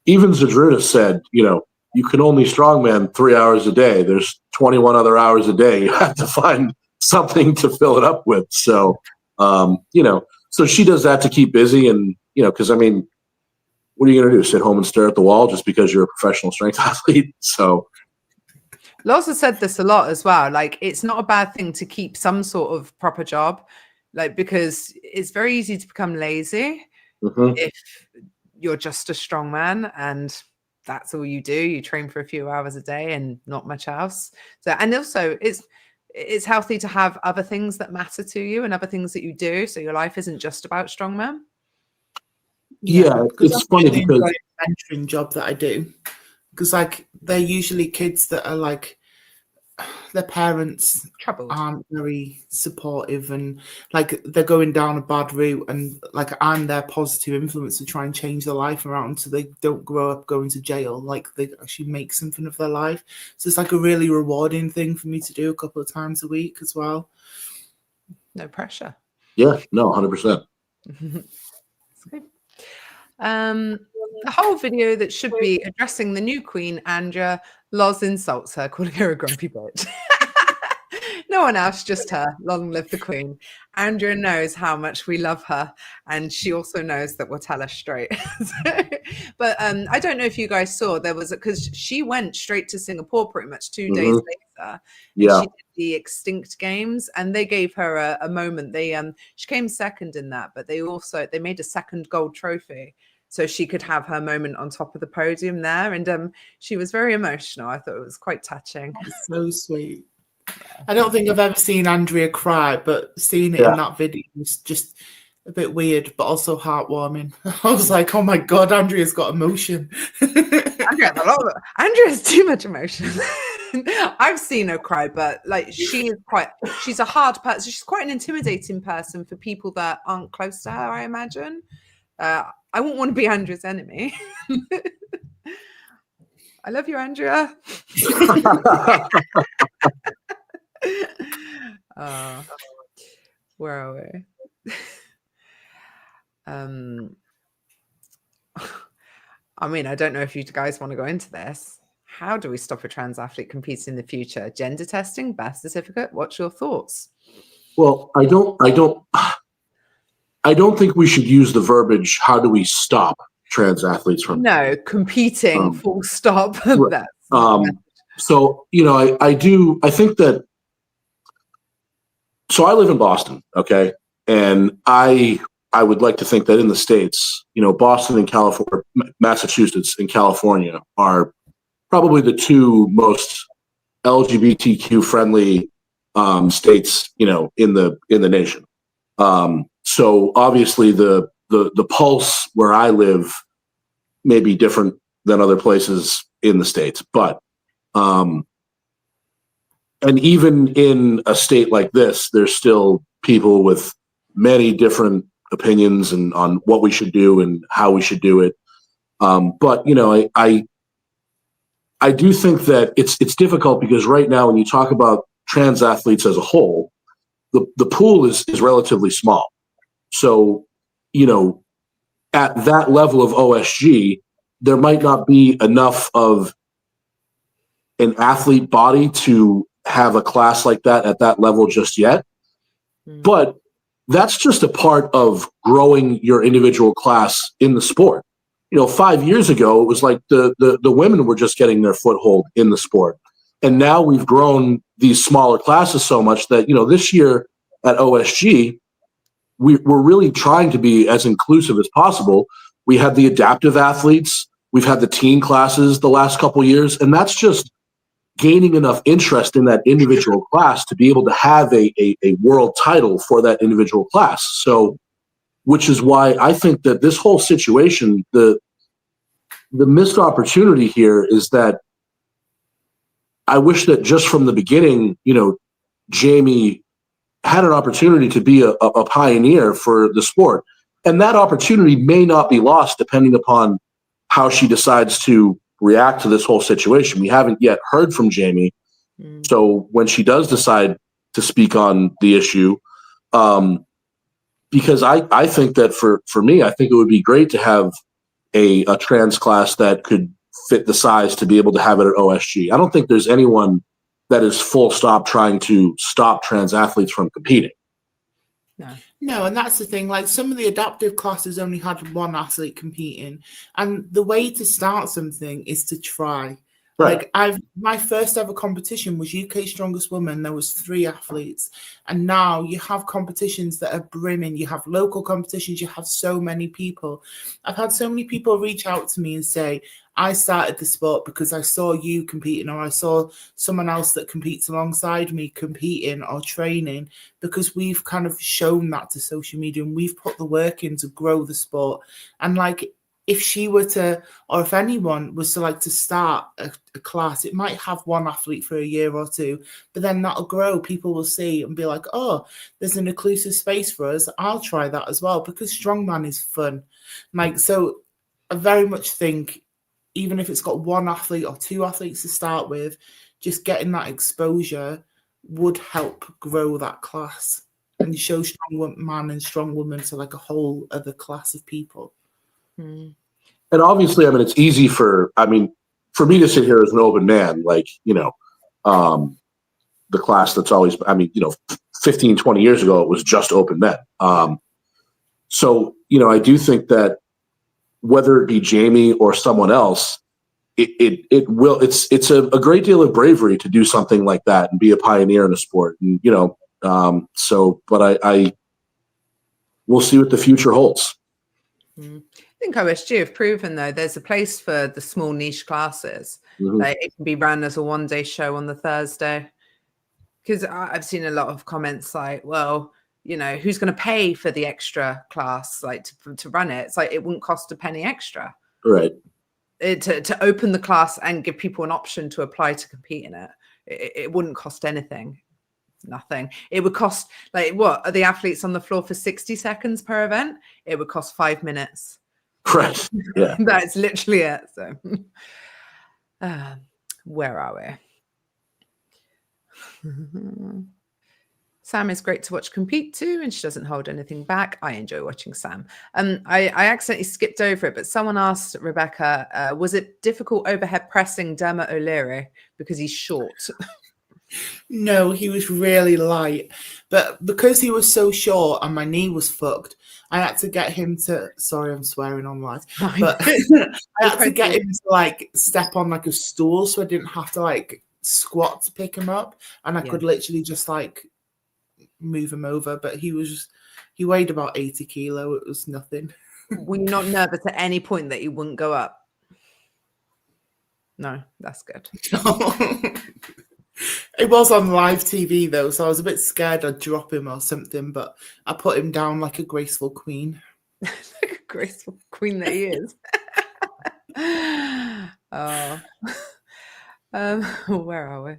even Zadruda said, you can only strongman 3 hours a day. There's 21 other hours a day. You have to find something to fill it up with. So, so she does that to keep busy. And, because what are you going to do? Sit home and stare at the wall just because you're a professional strength athlete? So. Loz has said this a lot as well. Like, it's not a bad thing to keep some sort of proper job, because it's very easy to become lazy if you're just a strongman and that's all you do. You train for a few hours a day and not much else. So, and also it's it's healthy to have other things that matter to you and other things that you do. So your life isn't just about strongman. Yeah, it's funny really because the mentoring job that I do, because like they're usually kids that are like their parents Troubled. aren't very supportive and like they're going down a bad route, and like I'm their positive influence to try and change their life around so they don't grow up going to jail. Like they actually make something of their life. So it's like a really rewarding thing for me to do a couple of times a week as well. No pressure. Yeah, no, 100%. That's good. The whole video that should be addressing the new queen, Andrea, Loz insults her, calling her a grumpy bitch. No one else, just her. Long live the queen. Andrea knows how much we love her, and she also knows that we'll tell her straight. But I don't know if you guys saw, there was because she went straight to Singapore pretty much 2 days later. Yeah. She did the Extinct Games, and they gave her a moment. She came second in that, but they made a second gold trophy so she could have her moment on top of the podium there. And she was very emotional. I thought it was quite touching. That's so sweet. I don't think I've ever seen Andrea cry, but seeing it in that video was just a bit weird, but also heartwarming. I was like, oh my God, Andrea's got emotion. Andrea has too much emotion. I've seen her cry, but like she's a hard person. She's quite an intimidating person for people that aren't close to her, I imagine. I wouldn't want to be Andrea's enemy. I love you, Andrea. Where are we? I mean, I don't know if you guys want to go into this. How do we stop a trans athlete competing in the future? Gender testing, birth certificate? What's your thoughts? Well, I don't think we should use the verbiage, how do we stop trans athletes from competing, full stop. So, I think that, so I live in Boston, okay? And I would like to think that in the States, Boston and California, Massachusetts and California are probably the two most LGBTQ friendly states, in the nation. So obviously the pulse where I live may be different than other places in the States, but and even in a state like this, there's still people with many different opinions and on what we should do and how we should do it. But I do think that it's difficult because right now when you talk about trans athletes as a whole, the pool is relatively small. So, at that level of OSG, there might not be enough of an athlete body to have a class like that at that level just yet. But that's just a part of growing your individual class in the sport. 5 years ago, it was like the women were just getting their foothold in the sport. And now we've grown these smaller classes so much that, this year at OSG, we're really trying to be as inclusive as possible. We had the adaptive athletes. We've had the teen classes the last couple of years. And that's just gaining enough interest in that individual class to be able to have a world title for that individual class. So, which is why I think that this whole situation, the missed opportunity here is that I wish that just from the beginning, Jamie had an opportunity to be a pioneer for the sport. And that opportunity may not be lost depending upon how she decides to react to this whole situation. We haven't yet heard from Jamie. So when she does decide to speak on the issue, because I think that for me, I think it would be great to have a trans class that could fit the size to be able to have it at OSG. I don't think there's anyone that is full stop trying to stop trans athletes from competing. No, and that's the thing. Like some of the adaptive classes only had one athlete competing, and the way to start something is to try. Right. Like my first ever competition was UK Strongest Woman. There was 3 athletes, and now you have competitions that are brimming. You have local competitions. You have so many people. I've had so many people reach out to me and say, I started the sport because I saw you competing, or I saw someone else that competes alongside me competing or training, because we've kind of shown that to social media and we've put the work in to grow the sport. And like, if she were to, or if anyone was to like to start a class, it might have one athlete for a year or 2, but then that'll grow. People will see and be like, oh, there's an inclusive space for us. I'll try that as well, because strongman is fun. Like, so I very much think, even if it's got 1 athlete or 2 athletes to start with, just getting that exposure would help grow that class and show strong man and strong woman to like a whole other class of people. And obviously, I mean, it's easy for me to sit here as an open man, like, the class that's always, 15, 20 years ago, it was just open men. So, I do think that whether it be Jamie or someone else, it's a great deal of bravery to do something like that and be a pioneer in a sport. And, but I we'll see what the future holds. I think OSG have proven, though, there's a place for the small niche classes. Like, it can be run as a one-day show on the Thursday. Because I've seen a lot of comments like, well, who's going to pay for the extra class, like to run it? It's like, it wouldn't cost a penny extra. Right. To open the class and give people an option to apply to compete in it. It wouldn't cost anything. Nothing. It would cost, like, what are the athletes on the floor for 60 seconds per event? It would cost 5 minutes. Right. Yeah. That's literally it. So where are we? Sam is great to watch compete too, and she doesn't hold anything back. I enjoy watching Sam. I accidentally skipped over it, but someone asked Rebecca, was it difficult overhead pressing Dermot O'Leary because he's short? No, he was really light, but because he was so short and my knee was fucked, I had to get him to, sorry, I'm swearing on live, but I had to get him to like step on like a stool so I didn't have to like squat to pick him up, and I could literally just like move him over. But he weighed about 80 kilo. It was nothing. Were you not nervous at any point that he wouldn't go up? No, that's good. It was on live TV though, so I was a bit scared I'd drop him or something, but I put him down like a graceful queen. Like a graceful queen that he is. Oh. Where are we?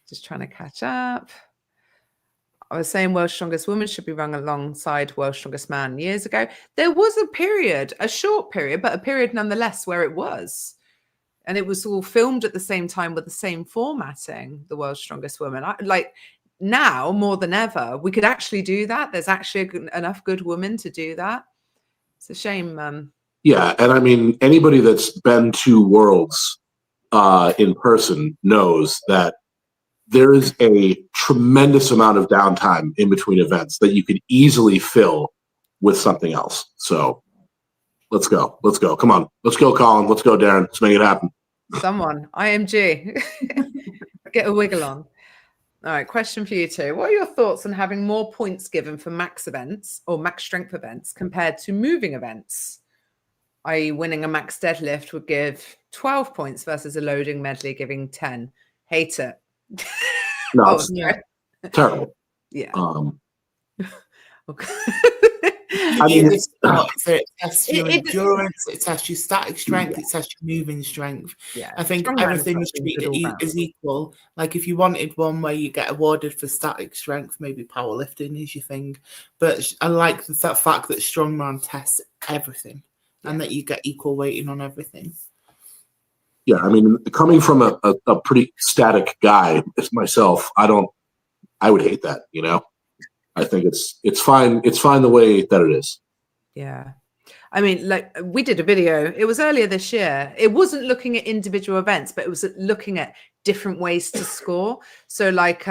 Just trying to catch up. I was saying World's Strongest Woman should be run alongside World's Strongest Man years ago. There was a period, a short period, but a period nonetheless where it was. And it was all filmed at the same time with the same formatting, the World's Strongest Woman. Like now, more than ever, we could actually do that. There's actually enough good women to do that. It's a shame. Yeah, and I mean, anybody that's been to Worlds in person knows that there is a tremendous amount of downtime in between events that you could easily fill with something else. So let's go. Let's go. Come on. Let's go, Colin. Let's go, Darren. Let's make it happen. Someone, IMG, get a wiggle on. All right, question for you two. What are your thoughts on having more points given for max events or max strength events compared to moving events? I.e. winning a max deadlift would give 12 points versus a loading medley giving 10. Hate it. No, it's terrible. Yeah. Okay. I mean, it tests your endurance, it tests your static strength, it tests your moving strength. Yeah, I think everything is treated is equal. Like if you wanted one where you get awarded for static strength, maybe powerlifting is your thing. But I like that fact that Strongman tests everything and that you get equal weighting on everything. Yeah, I mean, coming from a pretty static guy as myself, I would hate that, I think it's fine. It's fine the way that it is. Yeah. I mean, like we did a video, it was earlier this year. It wasn't looking at individual events, but it was looking at different ways to score. So like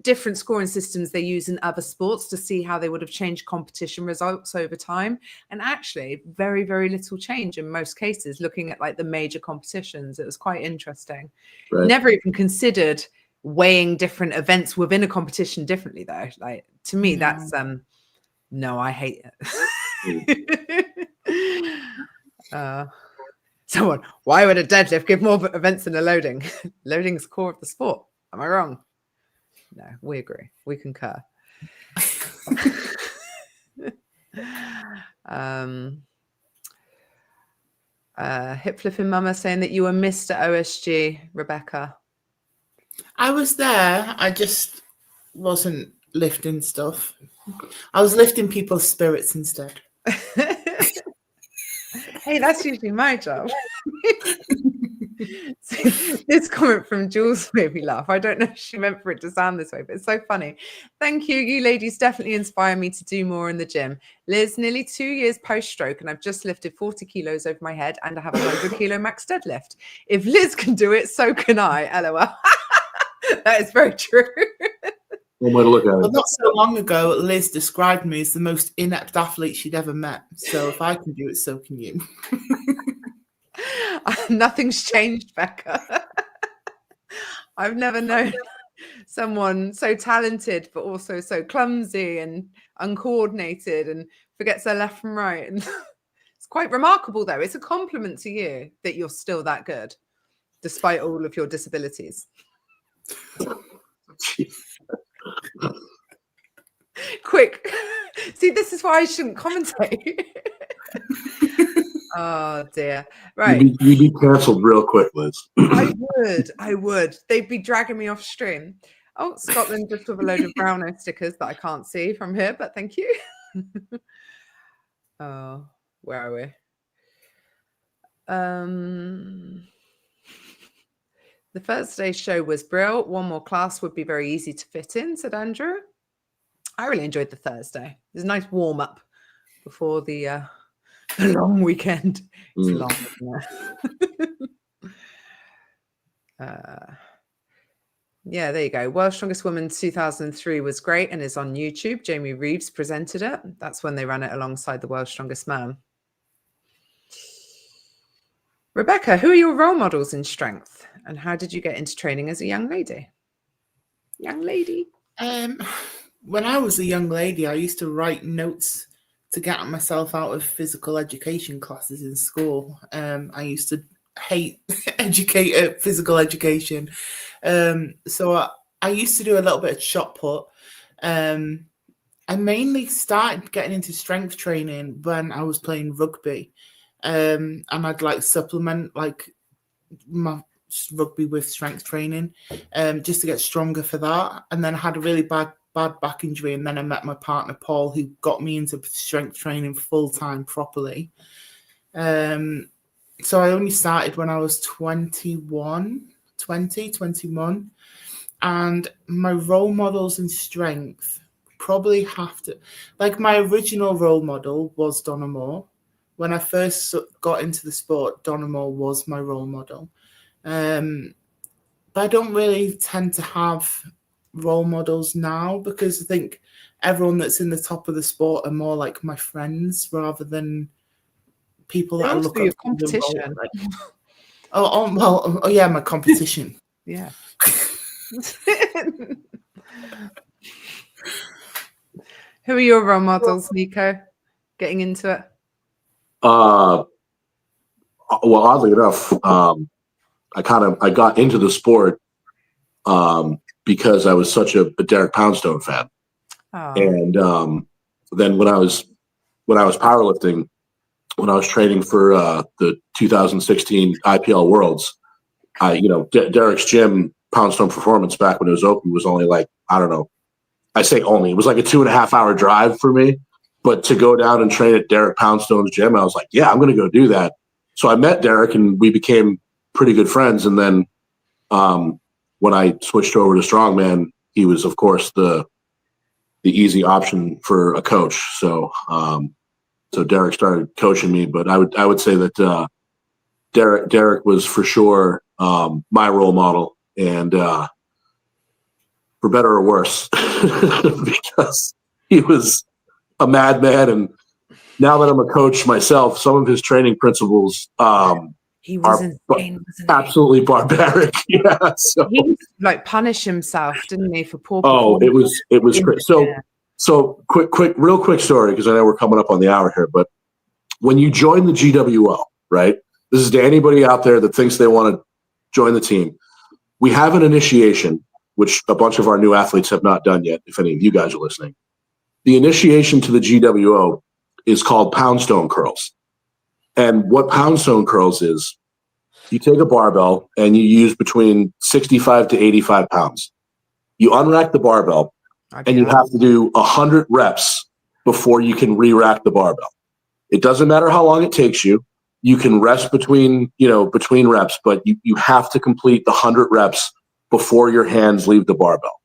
different scoring systems they use in other sports to see how they would have changed competition results over time. And actually, very, very little change in most cases, looking at like the major competitions. It was quite interesting. Right. Never even considered weighing different events within a competition differently, though. Like, to me, that's no, I hate it. Someone, why would a deadlift give more events than a loading? Loading's core of the sport. Am I wrong? No, we agree. We concur. Hip flipping mama saying that you were Mr. OSG, Rebecca. I was there. I just wasn't lifting stuff. I was lifting people's spirits instead. Hey, that's usually my job. This comment from Jules made me laugh. I don't know if she meant for it to sound this way, but it's so funny. Thank you. You ladies definitely inspire me to do more in the gym. Liz, nearly 2 years post-stroke, and I've just lifted 40 kilos over my head, and I have a 100 kilo max deadlift. If Liz can do it, so can I. LOL. That is very true. One way to look at it. Well, not so long ago, Liz described me as the most inept athlete she'd ever met. So if I can do it, so can you. Nothing's changed, Becca. I've never known someone so talented, but also so clumsy and uncoordinated and forgets their left from right. And it's quite remarkable, though. It's a compliment to you that you're still that good, despite all of your disabilities. Quick. See, this is why I shouldn't commentate. Oh dear. Right. You'd be cancelled real quick, Liz. I would. They'd be dragging me off stream. Oh, Scotland just with a load of browno stickers that I can't see from here, but thank you. Oh, where are we? The Thursday show was brilliant. One more class would be very easy to fit in, said Andrew. I really enjoyed the Thursday. It was a nice warm up before the long weekend. It's long, isn't it? Yeah, there you go. World's Strongest Woman 2003 was great and is on YouTube. Jamie Reeves presented it. That's when they ran it alongside the World's Strongest Man. Rebecca, who are your role models in strength? And how did you get into training as a young lady? Young lady? When I was a young lady, I used to write notes to get myself out of physical education classes in school. I used to hate physical education. So I used to do a little bit of shot put. I mainly started getting into strength training when I was playing rugby. And I'd like supplement like my rugby with strength training just to get stronger for that. And then I had a really bad back injury, and then I met my partner Paul, who got me into strength training full-time properly. So I only started when I was 21, and my role models in strength probably have to, like, my original role model was Donna Moore. When I first got into the sport, Donna Moore was my role model. But I don't really tend to have role models now, because I think everyone that's in the top of the sport are more like my friends rather than people that I look at. Competition. Oh yeah, my competition. Yeah. Who are your role models, Nico? Getting into it? Well, oddly enough, I got into the sport because I was such a Derek Poundstone fan. Oh. And then when I was powerlifting, when I was training for the 2016 IPL Worlds, Derek's gym, Poundstone Performance, back when it was open, was only like, I don't know, I say only, it was like a 2.5 hour drive for me. But to go down and train at Derek Poundstone's gym, I was like, yeah, I'm going to go do that. So I met Derek and we became pretty good friends. And then when I switched over to Strongman, he was, of course, the easy option for a coach. So so Derek started coaching me, but I would say that Derek was for sure my role model. And for better or worse, because he was a madman. And now that I'm a coach myself, some of his training principles he was are insane, wasn't he? absolutely barbaric. Yeah. So he used to, like, punish himself, didn't he, for poor oh, performance? it was great. So real quick story, because I know we're coming up on the hour here, but when you join the GWO, right? This is to anybody out there that thinks they want to join the team. We have an initiation, which a bunch of our new athletes have not done yet, if any of you guys are listening. The initiation to the GWO is called Poundstone Curls. And what Poundstone Curls is, you take a barbell and you use between 65 to 85 pounds. You unrack the barbell, and you have to do 100 reps before you can re-rack the barbell. It doesn't matter how long it takes you. You can rest between reps, but you have to complete the 100 reps before your hands leave the barbell.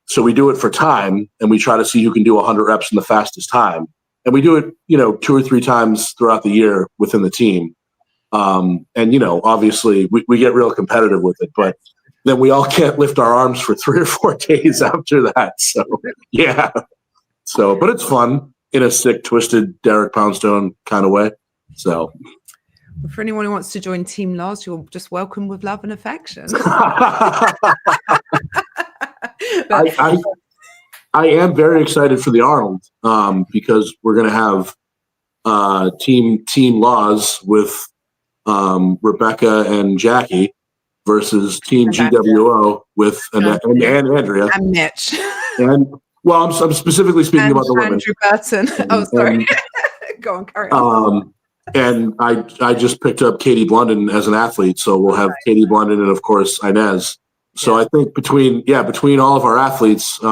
So we do it for time, and we try to see who can do 100 reps in the fastest time. And we do it, 2 or 3 times throughout the year within the team. And, obviously we get real competitive with it, but then we all can't lift our arms for 3 or 4 days after that. So, yeah. So, but it's fun in a sick, twisted Derek Poundstone kind of way. So, for anyone who wants to join Team Lars, you're just welcome with love and affection. I am very excited for the Arnold because we're going to have Team Laws with Rebecca and Jackie versus Team GWO with and Andrea and Mitch. And well, I'm specifically speaking about the women. Andrew Burton. Oh, sorry. Go on, carry on. And I just picked up Katie Blunden as an athlete, so we'll have Katie Blunden and of course Inez. So I think between all of our athletes, you've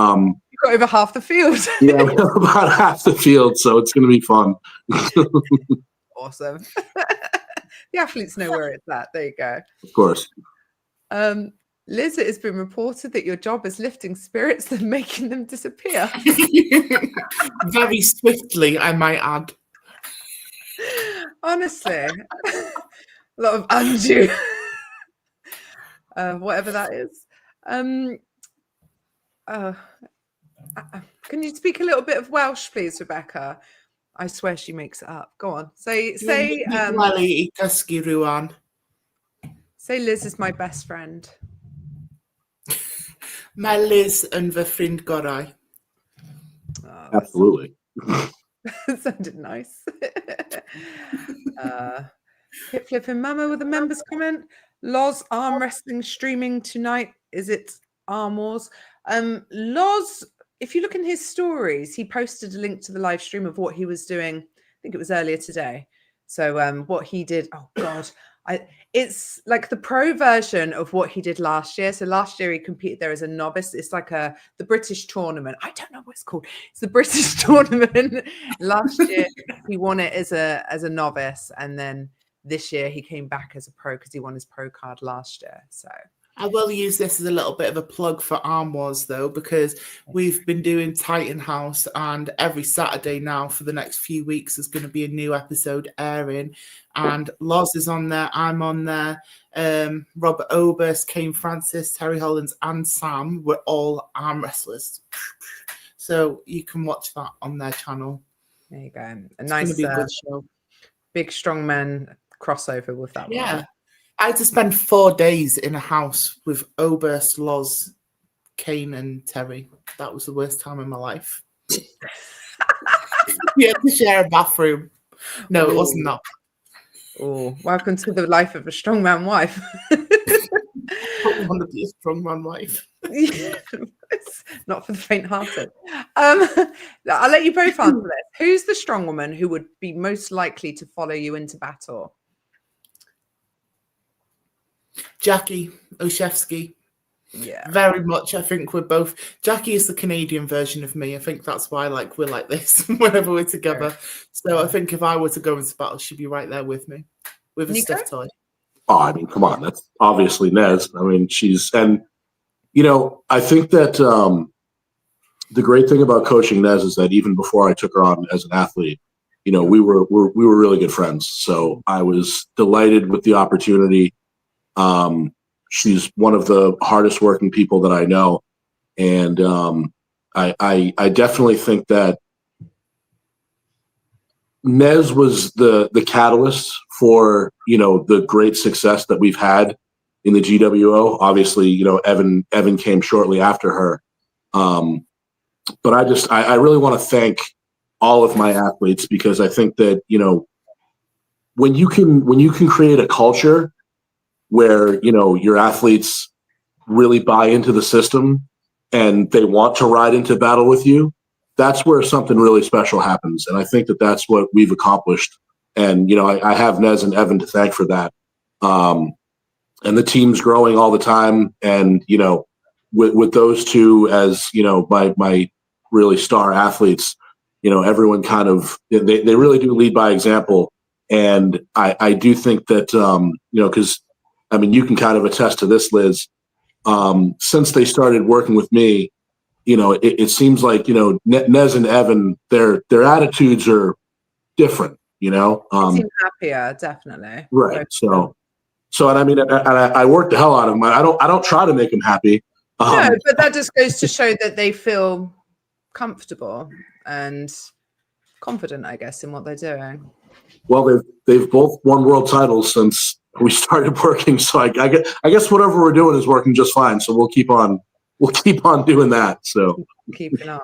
got over half the field. Yeah, we have about half the field, so it's going to be fun. Awesome. The athletes know where it's at. There you go. Of course. Liz, it has been reported that your job is lifting spirits and making them disappear. Very swiftly, I might add. Honestly, a lot of undue. Whatever that is. Can you speak a little bit of Welsh, please, Rebecca? I swear she makes it up. Go on. Say Liz is my best friend. My Liz and the friend gorau. Oh, absolutely. That sounded nice. Hip flipping mama with a members comment. Loz arm wrestling streaming tonight. Is it Arm Wars? Loz, if you look in his stories, he posted a link to the live stream of what he was doing. I think it was earlier today. So what he did, oh God, it's like the pro version of what he did last year. So last year he competed there as a novice. It's like the British tournament. I don't know what it's called. It's the British tournament. Last year he won it as a novice, and then this year he came back as a pro because he won his pro card last year. So I will use this as a little bit of a plug for Arm Wars, though, because we've been doing Titan House, and every Saturday now for the next few weeks there's going to be a new episode airing. And Loz is on there, I'm on there, Robert Oberst, Kane Francis, Terry Hollins, and Sam were all arm wrestlers. So you can watch that on their channel. There you go. It's nice, be a good show. Big strongman crossover with that one. Yeah. I had to spend 4 days in a house with Oberst, Loz, Kane, and Terry. That was the worst time in my life. We had to share a bathroom. No, it wasn't that. Oh, welcome to the life of a strongman wife. I want to be a strongman wife. It's not for the faint-hearted. I'll let you both answer this. Who's the strong woman who would be most likely to follow you into battle? Jackie Oshevsky. Yeah, very much. I think we're both. Jackie is the Canadian version of me. I think that's why we're like this whenever we're together. So I think if I were to go into battle, she'd be right there with me with a stuffed toy. Oh, I mean, come on, that's obviously Nez. I mean, I think that the great thing about coaching Nez is that even before I took her on as an athlete, we were really good friends. So I was delighted with the opportunity. She's one of the hardest working people that I know. And I definitely think that Nez was the catalyst for, the great success that we've had in the GWO. Obviously, Evan came shortly after her. But I really want to thank all of my athletes, because I think that, when you can create a culture where, your athletes really buy into the system and they want to ride into battle with you, that's where something really special happens. And I think that that's what we've accomplished. And, I have Nez and Evan to thank for that. And the team's growing all the time. And, with those two as, my really star athletes, everyone kind of, they really do lead by example. And I do think that, because, you can kind of attest to this, Liz, since they started working with me, it seems like, Nez and Evan, their attitudes are different, They seem happier, definitely. Right. So, and I work the hell out of them. I don't try to make them happy. No, but that just goes to show that they feel comfortable and confident, I guess, in what they're doing. Well, they've both won world titles since we started working. So I guess whatever we're doing is working just fine. So we'll keep on doing that. So keeping on.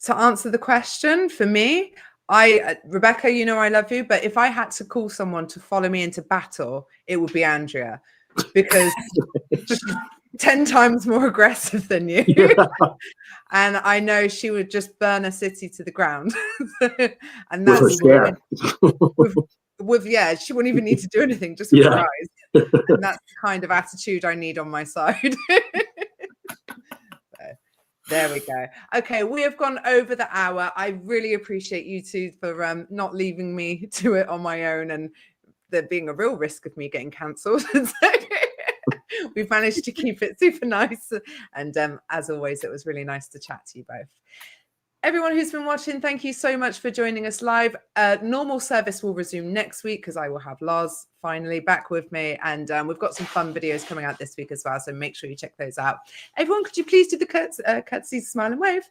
To answer the question, for me, Rebecca, I love you, but if I had to call someone to follow me into battle, it would be Andrea, because she's 10 times more aggressive than you. Yeah. And I know she would just burn a city to the ground. And that's with her she wouldn't even need to do anything, just with her eyes. And that's the kind of attitude I need on my side. There we go. Okay, we have gone over the hour. I really appreciate you two for not leaving me to it on my own, and there being a real risk of me getting cancelled. We've managed to keep it super nice. And as always, it was really nice to chat to you both. Everyone who's been watching, thank you so much for joining us live. Normal service will resume next week, because I will have Lars finally back with me. And we've got some fun videos coming out this week as well. So make sure you check those out. Everyone, could you please do the curtsy, smile and wave?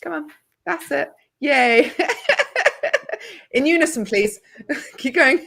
Come on. That's it. Yay. In unison, please. Keep going.